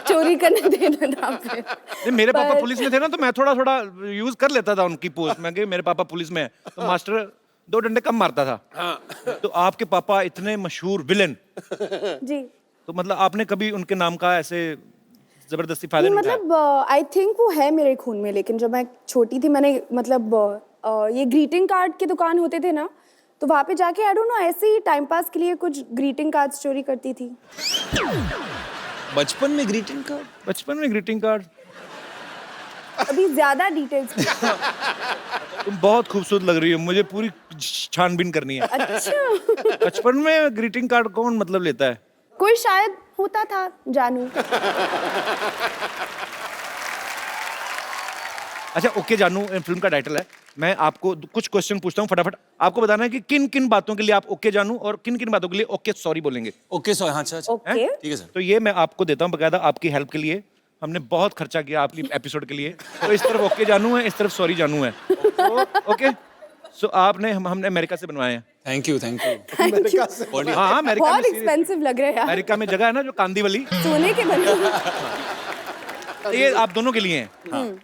[SPEAKER 9] चोरी करने देना था फिर।
[SPEAKER 1] नहीं, मेरे पापा पुलिस में थे ना, तो मैं थोड़ा थोड़ा यूज कर लेता था उनकी पोस्ट में कि मेरे पापा पुलिस में है, तो मास्टर 2 डंडे कम मारता था। तो आपके पापा इतने मशहूर विलेन,
[SPEAKER 9] जी,
[SPEAKER 1] तो मतलब आपने कभी उनके नाम का ऐसे जबरदस्ती फायदा नहीं उठाया?
[SPEAKER 9] मतलब आई थिंक वो है मेरे खून में, लेकिन जब मैं छोटी थी मैंने मतलब ये ग्रीटिंग कार्ड की दुकान होते थे ना, तो वहाँ पे जाके आई डोंट नो ऐसे ही टाइम पास के लिए कुछ ग्रीटिंग कार्ड्स चोरी करती थी।
[SPEAKER 8] बचपन में ग्रीटिंग कार्ड?
[SPEAKER 1] बचपन में ग्रीटिंग कार्ड?
[SPEAKER 9] अभी ज्यादा डिटेल्स।
[SPEAKER 1] तुम बहुत खूबसूरत लग रही हो, मुझे पूरी छानबीन करनी है।
[SPEAKER 9] अच्छा,
[SPEAKER 1] बचपन में ग्रीटिंग कार्ड कौन मतलब लेता है?
[SPEAKER 9] कोई शायद होता था, जानू।
[SPEAKER 1] अच्छा, ओके जानू फिल्म का टाइटल है। मैं आपको कुछ क्वेश्चन पूछता हूँ, फटाफट आपको बताना है कि किन किन बातों के लिए आप ओके जानू और किन किन बातों के लिए ओके सॉरी बोलेंगे।
[SPEAKER 8] ओके सो हाँ, अच्छा
[SPEAKER 9] ओके,
[SPEAKER 8] ठीक है सर।
[SPEAKER 1] तो ये मैं आपको देता हूँ बकायदा आपकी हेल्प के लिए। हमने बहुत खर्चा किया आपकी एपिसोड के लिए, तो इस तरफ ओके जानू है, इस तरफ सॉरी जानू है। ओके, सो आपने हमने अमेरिका से बनवाए हैं।
[SPEAKER 8] Thank you.
[SPEAKER 1] हाँ, अमेरिका
[SPEAKER 9] बहुत
[SPEAKER 1] में
[SPEAKER 9] एक्सपेंसिव लग रहे हैं यार,
[SPEAKER 1] अमेरिका में जगह है ना जो कांदी वाली,
[SPEAKER 9] सोने के बने।
[SPEAKER 1] ये आप दोनों के लिए हैं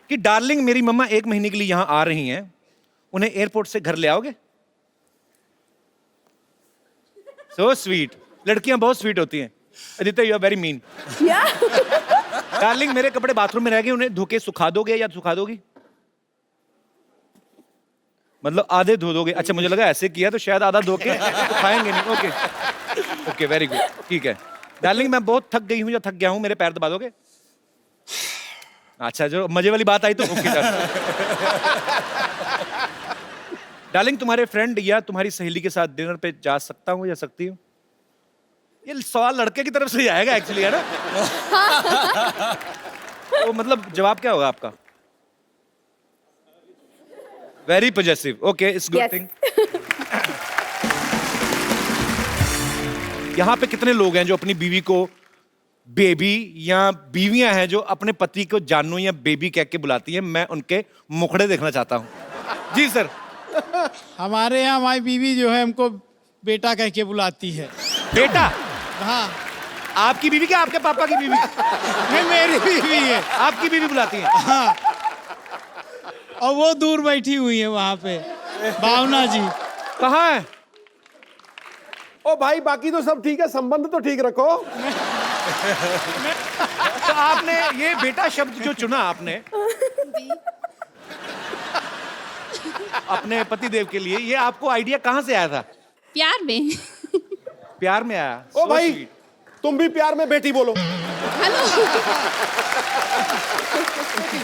[SPEAKER 1] कि डार्लिंग मेरी मम्मा 1 महीने के लिए यहाँ आ रही हैं, उन्हें एयरपोर्ट से घर ले आओगे? सो स्वीट, लड़कियां बहुत स्वीट होती हैं। Aditya, you are very mean. Darling मेरे कपड़े बाथरूम में रह गए, उन्हें धो के सुखा दोगे या सुखा दोगी? मतलब आधे धो दोगे? अच्छा, मुझे लगा ऐसे किया तो शायद आधा धो के सुखाएंगे नहीं। ओके ओके, वेरी गुड, ठीक है। डार्लिंग मैं बहुत थक गई हूँ या थक गया हूँ, मेरे पैर दबा दोगे? अच्छा, जो मजे वाली बात आई तो ओके डार्लिंग तुम्हारे फ्रेंड या तुम्हारी सहेली के साथ डिनर पे जा सकता हूँ या सकती हूँ? ये सवाल लड़के की तरफ से ही आएगा एक्चुअली, है ना? तो मतलब जवाब क्या होगा आपका? Very positive. Okay, it's good thing. यहाँ पे कितने लोग हैं जो अपनी बीवी को बेबी, या बीवियां हैं जो अपने पति को जानू या बेबी कह के बुलाती हैं? मैं उनके मुखड़े देखना चाहता हूँ। जी सर।
[SPEAKER 10] हमारे यहाँ हमारी बीवी जो है हमको बेटा कह के बुलाती है।
[SPEAKER 1] बेटा?
[SPEAKER 10] हाँ,
[SPEAKER 1] आपकी बीवी क्या आपके पापा की बीवी?
[SPEAKER 10] ये मेरी बीवी है।
[SPEAKER 1] आपकी बीवी बुलाती है?
[SPEAKER 10] हाँ, और वो दूर बैठी हुई है वहाँ पे, भावना जी।
[SPEAKER 1] कहाँ है?
[SPEAKER 7] ओ भाई बाकी तो सब ठीक है, संबंध तो ठीक रखो।
[SPEAKER 1] तो आपने ये बेटा शब्द जो चुना आपने अपने पति देव के लिए, ये आपको आइडिया कहाँ से आया था?
[SPEAKER 4] प्यार में।
[SPEAKER 1] प्यार में आया?
[SPEAKER 7] ओ
[SPEAKER 1] So
[SPEAKER 7] भाई
[SPEAKER 1] sweet.
[SPEAKER 7] तुम भी प्यार में बेटी बोलो।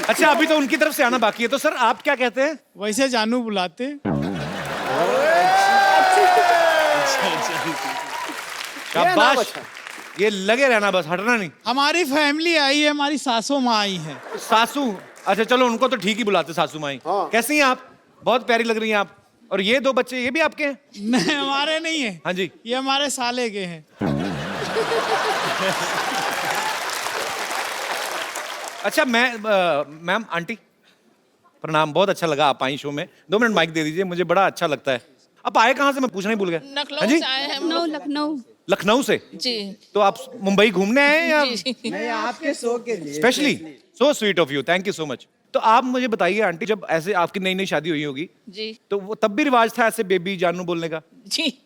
[SPEAKER 1] अच्छा अभी तो उनकी तरफ से आना बाकी है, तो सर आप क्या कहते हैं?
[SPEAKER 10] वैसे जानू बुलाते।
[SPEAKER 1] शाबाश, ये लगे रहना बस, हटना नहीं।
[SPEAKER 10] हमारी फैमिली आई है, हमारी सासू माँ आई है।
[SPEAKER 1] सासू? अच्छा चलो उनको तो ठीक ही बुलाते सासू माई।
[SPEAKER 7] हाँ।
[SPEAKER 1] कैसी हैं आप? बहुत प्यारी लग रही हैं आप। और ये दो बच्चे ये भी आपके हैं?
[SPEAKER 10] नहीं, हमारे नहीं है।
[SPEAKER 1] हाँ जी।
[SPEAKER 10] ये हमारे साले के हैं।
[SPEAKER 1] अच्छा मैम आंटी प्रणाम, बहुत अच्छा लगा आप आई शो में। 2 मिनट माइक दे दीजिए, मुझे बड़ा अच्छा लगता है। आप आए कहाँ से, मैं पूछना ही भूल गया। हाँ जी?
[SPEAKER 4] लखनऊ।
[SPEAKER 1] लखनऊ से?
[SPEAKER 11] जी।
[SPEAKER 1] तो आप मुंबई घूमने आए हैं या?
[SPEAKER 2] नहीं, आपके शो के लिए
[SPEAKER 1] specially? So sweet of you, thank you so much. तो आप मुझे बताइए आंटी, जब ऐसे आपकी नई नई शादी हुई होगी
[SPEAKER 11] जी
[SPEAKER 1] तो वो तब भी रिवाज था ऐसे बेबी जानू बोलने का?
[SPEAKER 11] जी।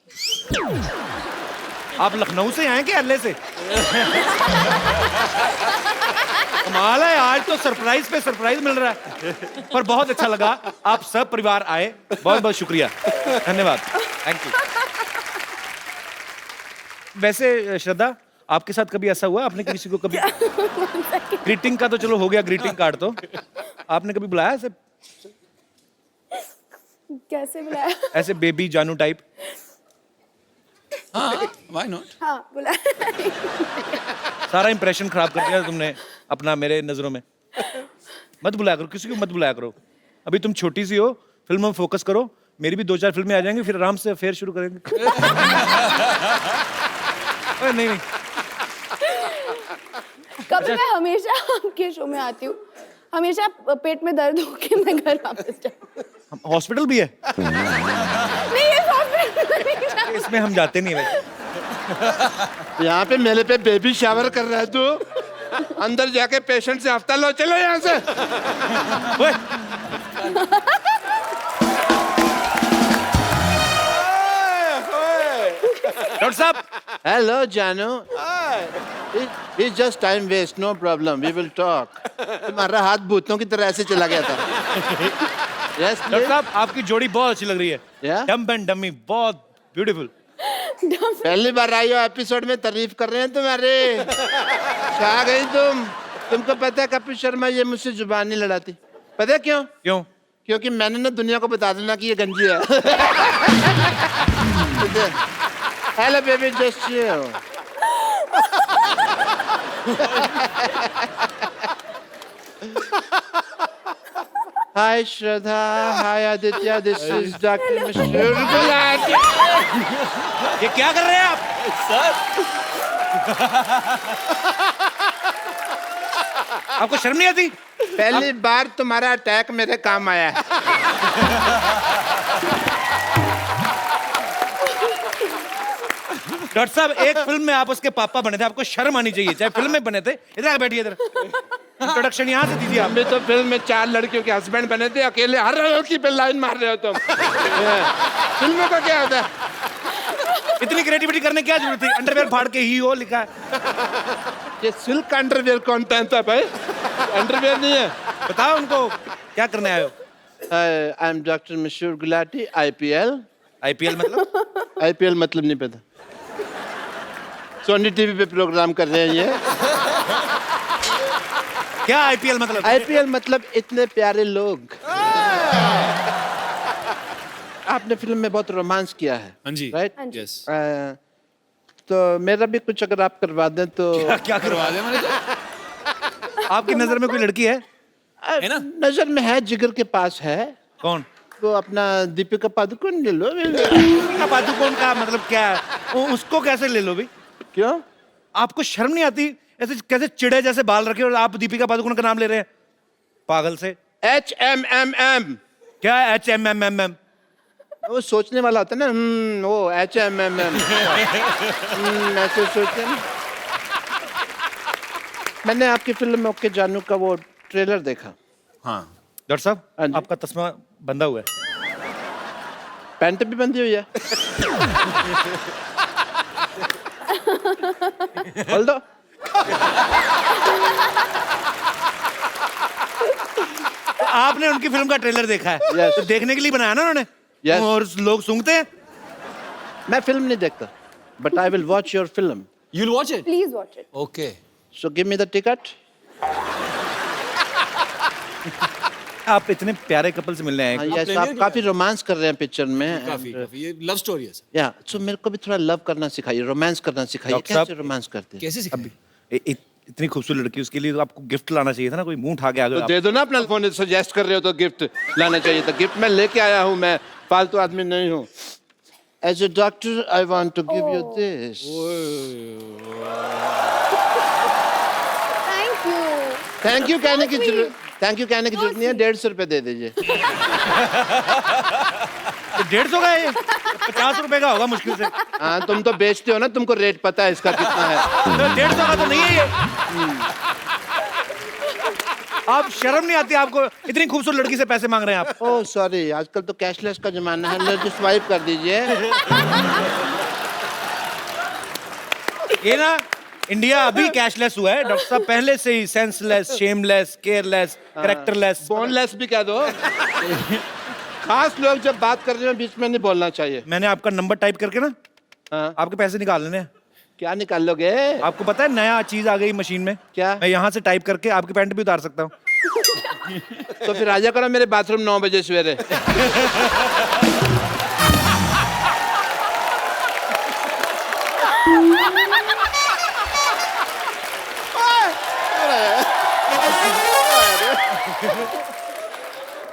[SPEAKER 1] आप लखनऊ से आए कि अल्ले से? कमाल है, आज तो सरप्राइज पे सरप्राइज मिल रहा है। पर बहुत अच्छा लगा, आप सब परिवार आए, बहुत बहुत शुक्रिया, धन्यवाद, थैंक यू। वैसे श्रद्धा, आपके साथ कभी ऐसा हुआ, आपने किसी को कभी ग्रीटिंग का तो चलो हो गया, ग्रीटिंग कार्ड तो आपने कभी बुलाया ऐसे?
[SPEAKER 9] कैसे बुलाया?
[SPEAKER 1] ऐसे बेबी जानू टाइप?
[SPEAKER 8] हाँ, why not?
[SPEAKER 9] हाँ बुलाया।
[SPEAKER 1] सारा इंप्रेशन खराब कर दिया तुमने अपना मेरे नजरों में। मत बुलाया करो, किसी को मत बुलाया करो। अभी तुम छोटी सी हो, फिल्म में फोकस करो। मेरी भी 2-4 फिल्में आ जाएंगी, फिर आराम से अफेयर शुरू करेंगे। अरे नहीं नहीं,
[SPEAKER 9] कभी मैं हमेशा आपके शो में आती हूँ, हमेशा पेट में दर्द होके मैं घर वापस जाती हूँ।
[SPEAKER 1] हॉस्पिटल भी है?
[SPEAKER 9] नहीं ये हॉस्पिटल नहीं जाती।
[SPEAKER 1] इसमें हम जाते नहीं भाई।
[SPEAKER 3] यहाँ पे मेले पे बेबी शावर कर रहा है तू, अंदर जाके पेशेंट से हफ्ता लो, चलो यहाँ से।
[SPEAKER 1] ओए, डॉक्टर साहब।
[SPEAKER 3] हेलो जानू, it's just time waste, no problem, we will talk. तुम्हारा हाथ भूतों की तरह ऐसे चला गया था। यस
[SPEAKER 1] डॉक्टर साहब, आपकी जोड़ी बहुत अच्छी लग रही है।
[SPEAKER 3] Yeah?
[SPEAKER 1] डम्ब एंड डमी, बहुत ब्यूटीफुल।
[SPEAKER 3] पहली बार आई हो एपिसोड में, तारीफ कर रहे हैं तुम्हारे। छा गई तुमको पता है कपिल शर्मा ये मुझसे जुबान नहीं लड़ाती, पता है क्यों?
[SPEAKER 1] क्यों?
[SPEAKER 3] क्योंकि मैंने ना दुनिया को बता देना कि ये गंजी है। Hello baby, just chill. Hi Shraddha, hi Aditya, this is doctor मशहूर गुलाटी।
[SPEAKER 1] ये क्या कर रहे हैं आप? आपको शर्म नहीं आती?
[SPEAKER 3] पहली बार तुम्हारा अटैक मेरे काम आया है।
[SPEAKER 1] डॉक्टर साहब, एक फिल्म में आप उसके पापा बने थे, आपको शर्म आनी चाहिए। चाहे फिल्म में बने थे। इधर आके बैठिए, इधर इंट्रोडक्शन यहाँ से दीजिए आप।
[SPEAKER 3] हम भी तो फिल्म में 4 लड़कियों के हस्बैंड बने थे, अकेले हर लड़की पे लाइन मार रहे हो तुम। फिल्मों का क्या होता है?
[SPEAKER 1] इतनी क्रिएटिविटी करने की क्या जरूरत थी? अंडरवेयर फाड़ के ही हो लिखा है।
[SPEAKER 3] ये सिल्क अंडरवेयर कौन पहनता है भाई? अंडरवेयर नहीं है।
[SPEAKER 1] बताओ उनको क्या करने आए हो?
[SPEAKER 3] आई एम डॉक्टर मशहूर गुलाटी, IPL।
[SPEAKER 1] IPL मतलब?
[SPEAKER 3] IPL मतलब नहीं पता। सोनी टीवी पे प्रोग्राम कर रहे हैं ये।
[SPEAKER 1] क्या IPL मतलब?
[SPEAKER 3] IPL मतलब इतने प्यारे लोग। आपने फिल्म में बहुत रोमांस किया है।
[SPEAKER 8] हाँ जी।
[SPEAKER 3] राइट?
[SPEAKER 8] Yes.
[SPEAKER 3] तो मेरा भी कुछ अगर आप करवा दें तो।
[SPEAKER 1] क्या करवा दे मैंने? आपकी नजर में कोई लड़की है?
[SPEAKER 8] है ना?
[SPEAKER 3] नजर में है, जिगर के पास है।
[SPEAKER 1] कौन?
[SPEAKER 3] तो अपना दीपिका पादुकोण ले लो।
[SPEAKER 1] दीपिका पादुकोण का मतलब क्या है? उसको कैसे ले लो भी?
[SPEAKER 3] क्यों?
[SPEAKER 1] आपको शर्म नहीं आती? ऐसे कैसे चिड़े जैसे बाल रखे और आप दीपिका पादुकोण का नाम ले रहे हैं? पागल से।
[SPEAKER 3] HMMM।
[SPEAKER 1] क्या है HMMM?
[SPEAKER 3] वो सोचने वाला होता है ना, वो HMM ऐसे सोचते हैं। मैंने आपकी फिल्म ओके जानू का वो ट्रेलर देखा।
[SPEAKER 8] हाँ
[SPEAKER 1] डॉक्टर
[SPEAKER 3] हाँ
[SPEAKER 1] साहब
[SPEAKER 3] जी।
[SPEAKER 1] आपका तस्मा बंधा हुआ है।
[SPEAKER 3] पैंट भी बंधी हुई है। खोल दो।
[SPEAKER 1] तो आपने उनकी फिल्म का ट्रेलर देखा है?
[SPEAKER 3] Yes.
[SPEAKER 1] तो देखने के लिए बनाया ना उन्होंने?
[SPEAKER 3] Yes.
[SPEAKER 1] और लोग सूंघते हैं।
[SPEAKER 3] मैं फिल्म नहीं देखता, but I will watch your film.
[SPEAKER 8] you'll watch it
[SPEAKER 9] please watch it.
[SPEAKER 8] okay
[SPEAKER 3] so give me the ticket.
[SPEAKER 1] आप इतने प्यारे कपल से मिलने आए हैं।
[SPEAKER 3] यस, आप काफी रोमांस कर रहे हैं पिक्चर में।
[SPEAKER 8] काफी ये लव स्टोरी है सर
[SPEAKER 3] या सो मेरे को भी थोड़ा लव करना सिखाइए, रोमांस करना सिखाइए।
[SPEAKER 1] डॉक्टर साहब,
[SPEAKER 3] कैसे रोमांस करते हैं?
[SPEAKER 8] कैसे सिखाएं?
[SPEAKER 1] इतनी खूबसूरत लड़की, उसके लिए तो आपको गिफ्ट लाना चाहिए था ना, कोई मुंह उठा के आ
[SPEAKER 3] तो
[SPEAKER 1] गया।
[SPEAKER 3] दे दो ना अपना फोन, सजेस्ट कर रहे हो तो गिफ्ट लाना चाहिए था। गिफ्ट मैं लेके आया हूँ, मैं फालतू आदमी नहीं हूँ। As a doctor I want to give you this.
[SPEAKER 9] Thank you.
[SPEAKER 3] Thank you कहने की जरूरत, थैंक यू कहने की जरूरत नहीं है। 150 रुपए दे दीजिए।
[SPEAKER 1] 150 का है ये? 50 रुपए का होगा मुश्किल से।
[SPEAKER 3] हाँ, तुम तो बेचते हो ना, तुमको रेट पता है इसका कितना है।
[SPEAKER 1] तो 150 का तो नहीं है ये। आप शर्म नहीं आती आपको? इतनी खूबसूरत लड़की से पैसे मांग रहे हैं आप।
[SPEAKER 3] ओह सॉरी, आजकल तो कैशलेस का जमाना है। लो, just स्वाइप कर दीजिए।
[SPEAKER 1] ये ना, इंडिया अभी कैशलेस हुआ है डॉक्टर साहब, पहले से ही senseless, shameless, careless, characterless.
[SPEAKER 3] Boneless भी कह दो। खास लोग जब बात कर रहे हो बीच में नहीं बोलना चाहिए।
[SPEAKER 1] मैंने आपका नंबर टाइप करके ना
[SPEAKER 3] हाँ।
[SPEAKER 1] आपके पैसे निकाल लेने हैं।
[SPEAKER 3] क्या निकाल लोगे?
[SPEAKER 1] आपको पता है नया चीज आ गई मशीन में?
[SPEAKER 3] क्या?
[SPEAKER 1] मैं यहाँ से टाइप करके आपकी पैंट भी उतार सकता हूँ।
[SPEAKER 3] तो फिर आजा करो मेरे बाथरूम 9 बजे सवेरे।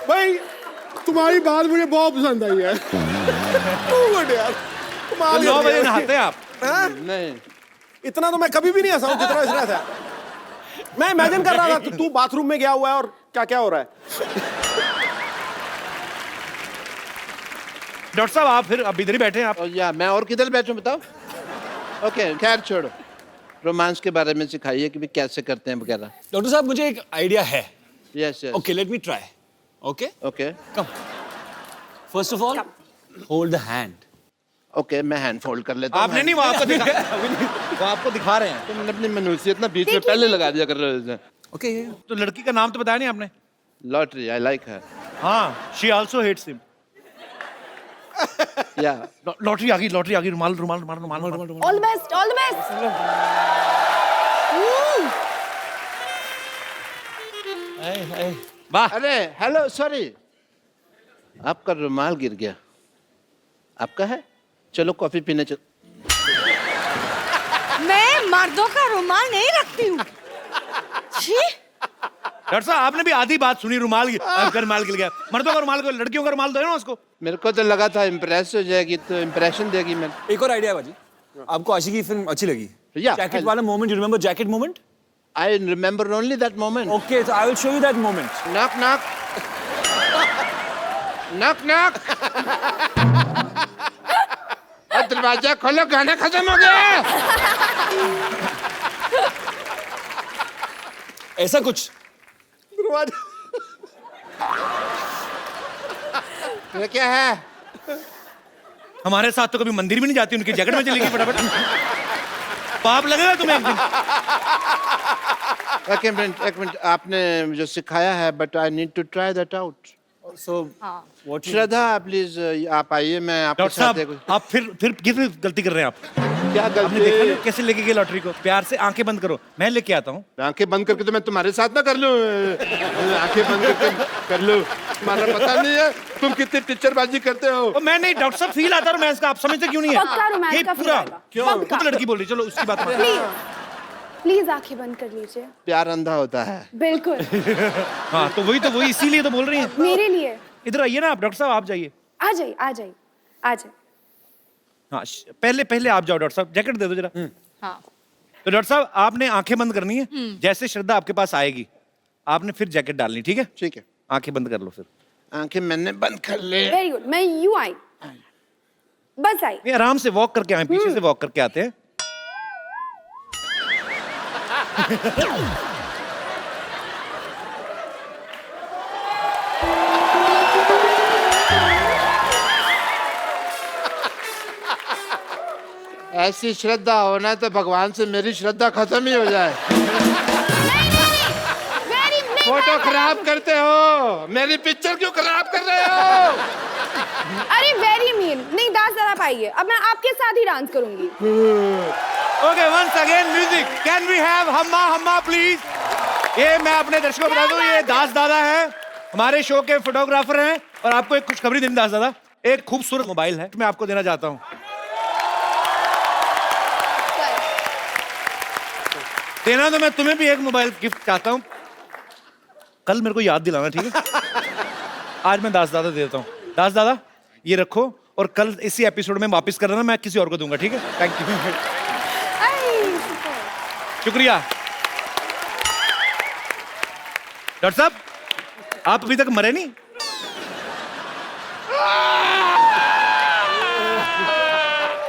[SPEAKER 7] भाई तुम्हारी बात मुझे बहुत पसंद आई है। गुड यार, कमाल
[SPEAKER 1] 9
[SPEAKER 7] कर
[SPEAKER 1] बजे
[SPEAKER 7] दिया।
[SPEAKER 1] नहाते हैं आप?
[SPEAKER 7] हाँ?
[SPEAKER 3] नहीं,
[SPEAKER 7] इतना तो मैं कभी भी नहीं हंसा हूं जितना इसने हंसा। मैं इमेजिन कर रहा था कि तू बाथरूम में गया हुआ है और क्या क्या हो रहा है।
[SPEAKER 1] डॉक्टर साहब आप फिर अब इधर ही बैठे हैं आप।
[SPEAKER 3] और या मैं और किधर बैठूं बताओ? ओके, खैर छोड़ो। रोमांस के बारे में सिखाइए कि भी कैसे करते हैं वगैरह।
[SPEAKER 8] डॉक्टर साहब मुझे एक आइडिया है।
[SPEAKER 3] Yes yes.
[SPEAKER 8] Okay let me try. Okay
[SPEAKER 3] okay
[SPEAKER 8] first of all hold the hand.
[SPEAKER 3] Okay, मैं हैंड फोल्ड कर लेता हूं।
[SPEAKER 1] आपने नहीं, वो आपको वो आपको दिखा रहे हैं।
[SPEAKER 3] तुमने अपनी मनुष्यत ना बीच में पहले लगा दिया कर रहे हो।
[SPEAKER 8] ओके
[SPEAKER 1] तो लड़की का नाम तो बताया नहीं आपने?
[SPEAKER 3] लॉटरी, आई लाइक हर।
[SPEAKER 1] हाँ, शी आल्सो हेट्स हिम।
[SPEAKER 3] या
[SPEAKER 1] लॉटरी आ गई, लॉटरी आ गई। रुमाल रुमाल रुमाल रुमाल रुमाल।
[SPEAKER 9] All the best, all the best.
[SPEAKER 1] वाह,
[SPEAKER 3] अरे हेलो, सॉरी, आपका रुमाल गिर गया। आपका है? चलो कॉफी पीने चल।
[SPEAKER 4] मैं मर्दों का रुमाल नहीं रखती हूँ। छी,
[SPEAKER 1] डॉक्टर साहब आपने भी आधी बात सुनी। रुमाल आपका रुमाल गिर गया। मर्दों का रुमाल को, लड़कियों का रुमाल दो ना उसको।
[SPEAKER 3] मेरे को तो लगा था इम्प्रेस हो जाएगी तो इम्प्रेशन देगी। मैं
[SPEAKER 8] एक और आइडिया है बाजी। आपको आशिकी की फिल्म अच्छी लगी?
[SPEAKER 3] Yeah,
[SPEAKER 8] जैकेट वाला moment, you remember jacket moment?
[SPEAKER 3] I remember only that moment.
[SPEAKER 8] Okay so I will show you that moment.
[SPEAKER 3] Knock knock knock knock. दरवाजा खोलो, गाना खत्म हो गया।
[SPEAKER 8] ऐसा कुछ।
[SPEAKER 3] ये क्या है?
[SPEAKER 1] हमारे साथ तो कभी मंदिर भी नहीं जाती, उनकी जैकेट में चली गई फटाफट। पाप लगेगा तुम्हें एक दिन।
[SPEAKER 3] एक मिनट, आपने जो सिखाया है, but I need to try that out.
[SPEAKER 8] So what
[SPEAKER 3] Shraddha please आप आइए, मैं आपके
[SPEAKER 1] डॉक्टर
[SPEAKER 3] साथ
[SPEAKER 1] साहब आप फिर किस गलती कर रहे हैं आप?
[SPEAKER 3] क्या
[SPEAKER 1] आपने देखा
[SPEAKER 3] गलती?
[SPEAKER 1] नहीं कैसे लेके गए लॉटरी को? प्यार से आंखें बंद करो, मैं लेके आता हूँ।
[SPEAKER 3] आंखें बंद करके तो मैं तुम्हारे साथ ना कर लूं। आंखें बंद करके कर लूं, तुम्हारा पता नहीं है तुम कितनी टीचरबाजी करते हो।
[SPEAKER 1] और मैं नहीं डॉक्टर साहब, फील आता है रोमांस का। आप समझते क्यों नहीं है?
[SPEAKER 9] पक्का रोमांस
[SPEAKER 1] ये
[SPEAKER 9] का feel
[SPEAKER 1] पूरा
[SPEAKER 9] आएगा।
[SPEAKER 1] क्यों? खुद लड़की बोल रही, चलो उसकी बात मान।
[SPEAKER 9] प्लीज प्लीज आंखें बंद कर लीजिए।
[SPEAKER 3] प्यार अंधा होता है।
[SPEAKER 9] बिल्कुल,
[SPEAKER 1] हाँ तो वही इसीलिए तो बोल रही हैं।
[SPEAKER 9] मेरे लिए।
[SPEAKER 1] इधर आइए ना आप, डॉक्टर साहब आप जाइए।
[SPEAKER 9] आ जाइए, आ जाइए, आ जाइए।
[SPEAKER 1] हाँ पहले आप जाओ। डॉक्टर साहब जैकेट दे दो जरा।
[SPEAKER 4] हाँ,
[SPEAKER 1] तो डॉक्टर साहब आपने आंखें बंद करनी है। जैसे श्रद्धा आपके पास आएगी आपने फिर जैकेट डालनी, ठीक है?
[SPEAKER 3] ठीक है,
[SPEAKER 1] आंखें बंद कर लो फिर।
[SPEAKER 3] आंखें मैंने बंद कर ले।
[SPEAKER 9] Very good. मैं यूं आई, बस आई।
[SPEAKER 1] नहीं, आराम से वॉक करके आए, पीछे से वॉक करके आते हैं।
[SPEAKER 3] ऐसी श्रद्धा होना तो भगवान से मेरी श्रद्धा खत्म ही हो जाए। फोटो खराब करते हो, मेरी पिक्चर क्यों खराब कर रहे हो?
[SPEAKER 9] अरे वेरी मीन। नहीं दास दादा पाइए, अब मैं आपके साथ ही डांस करूंगी।
[SPEAKER 1] Okay, once again music. Can we have Humma Humma please? ये मैं अपने दर्शकों को बता दूं, ये दास दादा है, हमारे शो के फोटोग्राफर हैं, और आपको एक खुशखबरी देनी दास दादा, एक खूबसूरत मोबाइल है मैं आपको देना चाहता हूँ। देना तो मैं तुम्हें भी एक मोबाइल गिफ्ट चाहता हूँ, कल मेरे को याद दिलाना, ठीक है? आज मैं दास दादा दे देता हूँ। दास दादा ये रखो, और कल इसी एपिसोड में वापस कर देना, मैं किसी और को दूंगा, ठीक है? Thank you. शुक्रिया। डॉक्टर साहब, आप अभी तक मरे नहीं?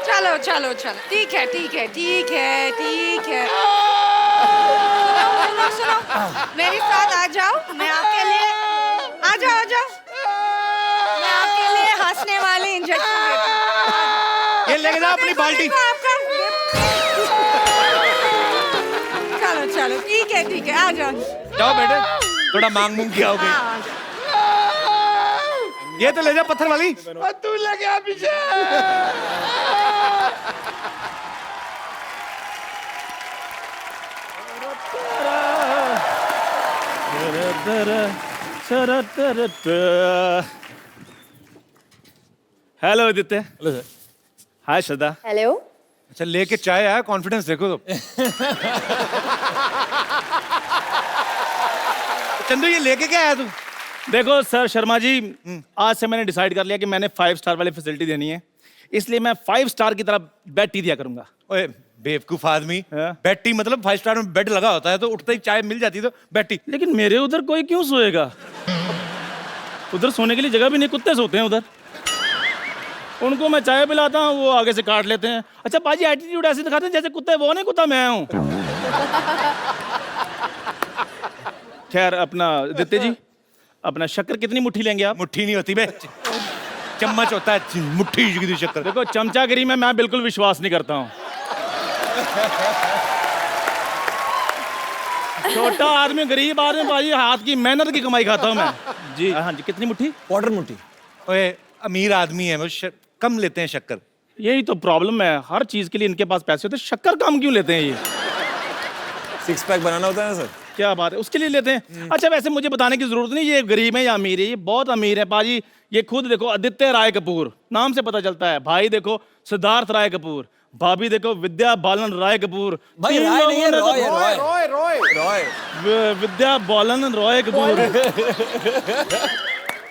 [SPEAKER 11] चलो चलो चलो, ठीक है ठीक है ठीक है ठीक है। सुनो, मेरे साथ आ जाओ, मैं आपके लिए आ जाओ। मैं आपके लिए हंसने वाले इंजेक्शन देती हूँ।
[SPEAKER 1] ये लेके जाओ अपनी बाल्टी।
[SPEAKER 11] आपका चलो ठीक है आ जाओ।
[SPEAKER 1] जाओ बेटे, थोड़ा मांग मूंग किया होगा। ये तो ले जा पत्थर वाली।
[SPEAKER 3] तू लगे पीछे।
[SPEAKER 5] Hello Aditya. Hello sir. Hi Shraddha.
[SPEAKER 9] Hello.
[SPEAKER 1] अच्छा, लेके चाय आया, कॉन्फिडेंस देखो तो। चंदू, ये लेके क्या आया तू?
[SPEAKER 5] देखो सर शर्मा जी, आज से मैंने डिसाइड कर लिया कि मैंने 5 स्टार वाली फैसिलिटी देनी है, इसलिए मैं 5 स्टार की तरह बेड टी दिया करूंगा।
[SPEAKER 1] ओए बेवकूफ आदमी,
[SPEAKER 5] हाँ?
[SPEAKER 1] बेड टी मतलब 5 स्टार में बेड लगा होता है, तो उठते ही चाय मिल जाती तो बेड टी।
[SPEAKER 5] लेकिन मेरे उधर कोई क्यों सोएगा? उधर सोने के लिए जगह भी नहीं, कुत्ते सोते हैं उधर। उनको मैं चाय पिलाता हूँ, वो आगे से काट लेते हैं। अच्छा पाजी, एटीट्यूड ऐसे दिखाते हैं जैसे कुत्ते वो नहीं, कुत्ता मैं हूँ। खैर, अपना आदित्य जी, अपना शक्कर कितनी मुट्ठी लेंगे आप?
[SPEAKER 1] मुट्ठी नहीं होती बे, चम्मच होता है, मुट्ठी की शक्कर।
[SPEAKER 5] देखो, चमचागिरी में मैं बिल्कुल विश्वास नहीं करता हूँ। छोटा आदमी, गरीब आदमी पाजी, हाथ की मेहनत की कमाई खाता हूँ मैं। जी हाँ जी, कितनी मुट्ठी?
[SPEAKER 8] क्वार्टर मुट्ठी।
[SPEAKER 1] ओए अमीर आदमी है वो, कम लेते हैं शक्कर।
[SPEAKER 5] यही तो प्रॉब्लम है, हर चीज के लिए इनके पास पैसे होते हैं, शक्कर कम क्यों लेते हैं ये?
[SPEAKER 8] 6 पैक बनाना होता है ना सर।
[SPEAKER 5] क्या बात है, उसके लिए लेते हैं। अच्छा, वैसे मुझे बताने की जरूरत नहीं ये गरीब है या अमीर है, ये बहुत अमीर है पाजी। ये खुद देखो, आदित्य राय कपूर, नाम से पता चलता है। भाई देखो सिद्धार्थ राय कपूर, भाभी देखो विद्या बालन राय कपूर।
[SPEAKER 8] भाई राय नहीं है, रॉय है, रॉय।
[SPEAKER 5] विद्या बालन रॉय कपूर।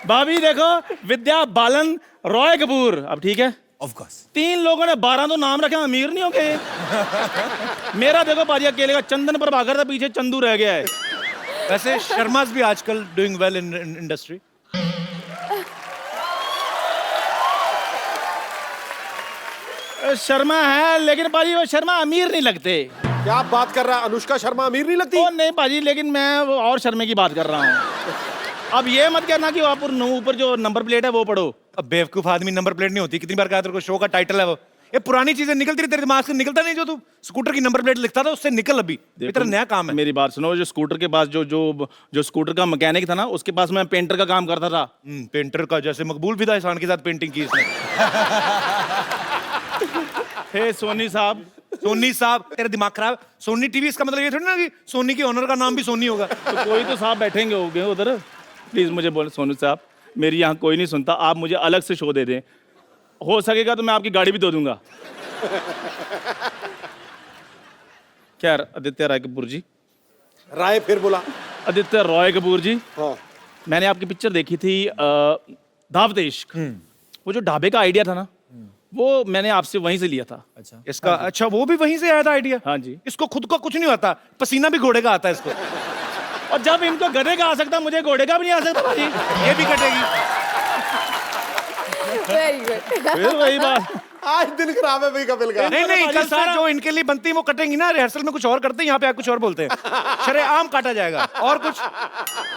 [SPEAKER 5] भाभी देखो विद्या बालन रॉय कपूर। अब ठीक है,
[SPEAKER 8] ऑफ कोर्स
[SPEAKER 5] 3 लोगों ने 12 तो नाम रखे, अमीर नहीं हो गए। मेरा देखो पाजी अकेले का चंदन प्रभाकर था, पीछे चंदू रह गया है।
[SPEAKER 1] वैसे शर्मास भी आजकल doing well in industry.
[SPEAKER 5] Sharma है, लेकिन पाजी वो शर्मा अमीर नहीं लगते।
[SPEAKER 7] क्या बात कर रहा है? अनुष्का शर्मा अमीर नहीं लगती?
[SPEAKER 5] ओ नहीं पाजी, लेकिन मैं वो और शर्मे की बात कर रहा हूँ। अब ये मत कहना कि आप ऊपर जो नंबर प्लेट है वो पढ़ो।
[SPEAKER 1] अब बेवकूफ आदमी, नंबर प्लेट नहीं होती। कितनी बार कहा तेरे को, शो का टाइटल है वो। ये पुरानी चीजें निकलती रही तेरे दिमाग से, निकलता नहीं। जो तू स्कूटर की नंबर प्लेट लिखता था, उससे निकल। अभी तेरा नया काम है।
[SPEAKER 5] मेरी बात सुनो, जो स्कूटर के पास जो स्कूटर का मैकेनिक था ना, उसके पास मैं पेंटर का काम करता था।
[SPEAKER 1] पेंटर का, जैसे मकबूल फिदा एहसान के साथ पेंटिंग की इसने।
[SPEAKER 5] हे सोनी साहब।
[SPEAKER 1] सोनी साहब, तेरा दिमाग खराब। सोनी टीवी, इसका मतलब ये थोड़ी ना कि सोनी के ओनर का नाम भी सोनी होगा।
[SPEAKER 5] तो कोई तो साहब बैठेंगे होंगे उधर। प्लीज मुझे बोले, सोनू साहब मेरी यहाँ कोई नहीं सुनता, आप मुझे अलग से शो दे दें। हो सकेगा तो मैं आपकी गाड़ी भी दे दूंगा। क्या आदित्य राय कपूर जी?
[SPEAKER 7] राय फिर बोला।
[SPEAKER 5] आदित्य रॉय कपूर जी,
[SPEAKER 7] हाँ।
[SPEAKER 5] मैंने आपकी पिक्चर देखी थी दावत इश्क। वो जो ढाबे का आइडिया था ना, वो मैंने आपसे वहीं से लिया था।
[SPEAKER 8] अच्छा
[SPEAKER 1] इसका अच्छा, वो भी वहीं से आया था आइडिया?
[SPEAKER 5] हाँ जी।
[SPEAKER 1] इसको खुद को कुछ नहीं आता, पसीना भी घोड़े का आता है इसको।
[SPEAKER 5] और जब इनको गधे का आ सकता, मुझे घोड़े का भी नहीं आ सकता भाई।
[SPEAKER 1] ये भी कटेगी।
[SPEAKER 9] Very good.
[SPEAKER 5] फिर वही बात।
[SPEAKER 7] आज दिन खराब है भाई कपिल का।
[SPEAKER 1] नहीं नहीं, कल से जो इनके लिए बनती है वो कटेंगी ना, रिहर्सल में कुछ और करते हैं, यहाँ पे आप कुछ और बोलते हैं। शरेआम काटा जाएगा। और कुछ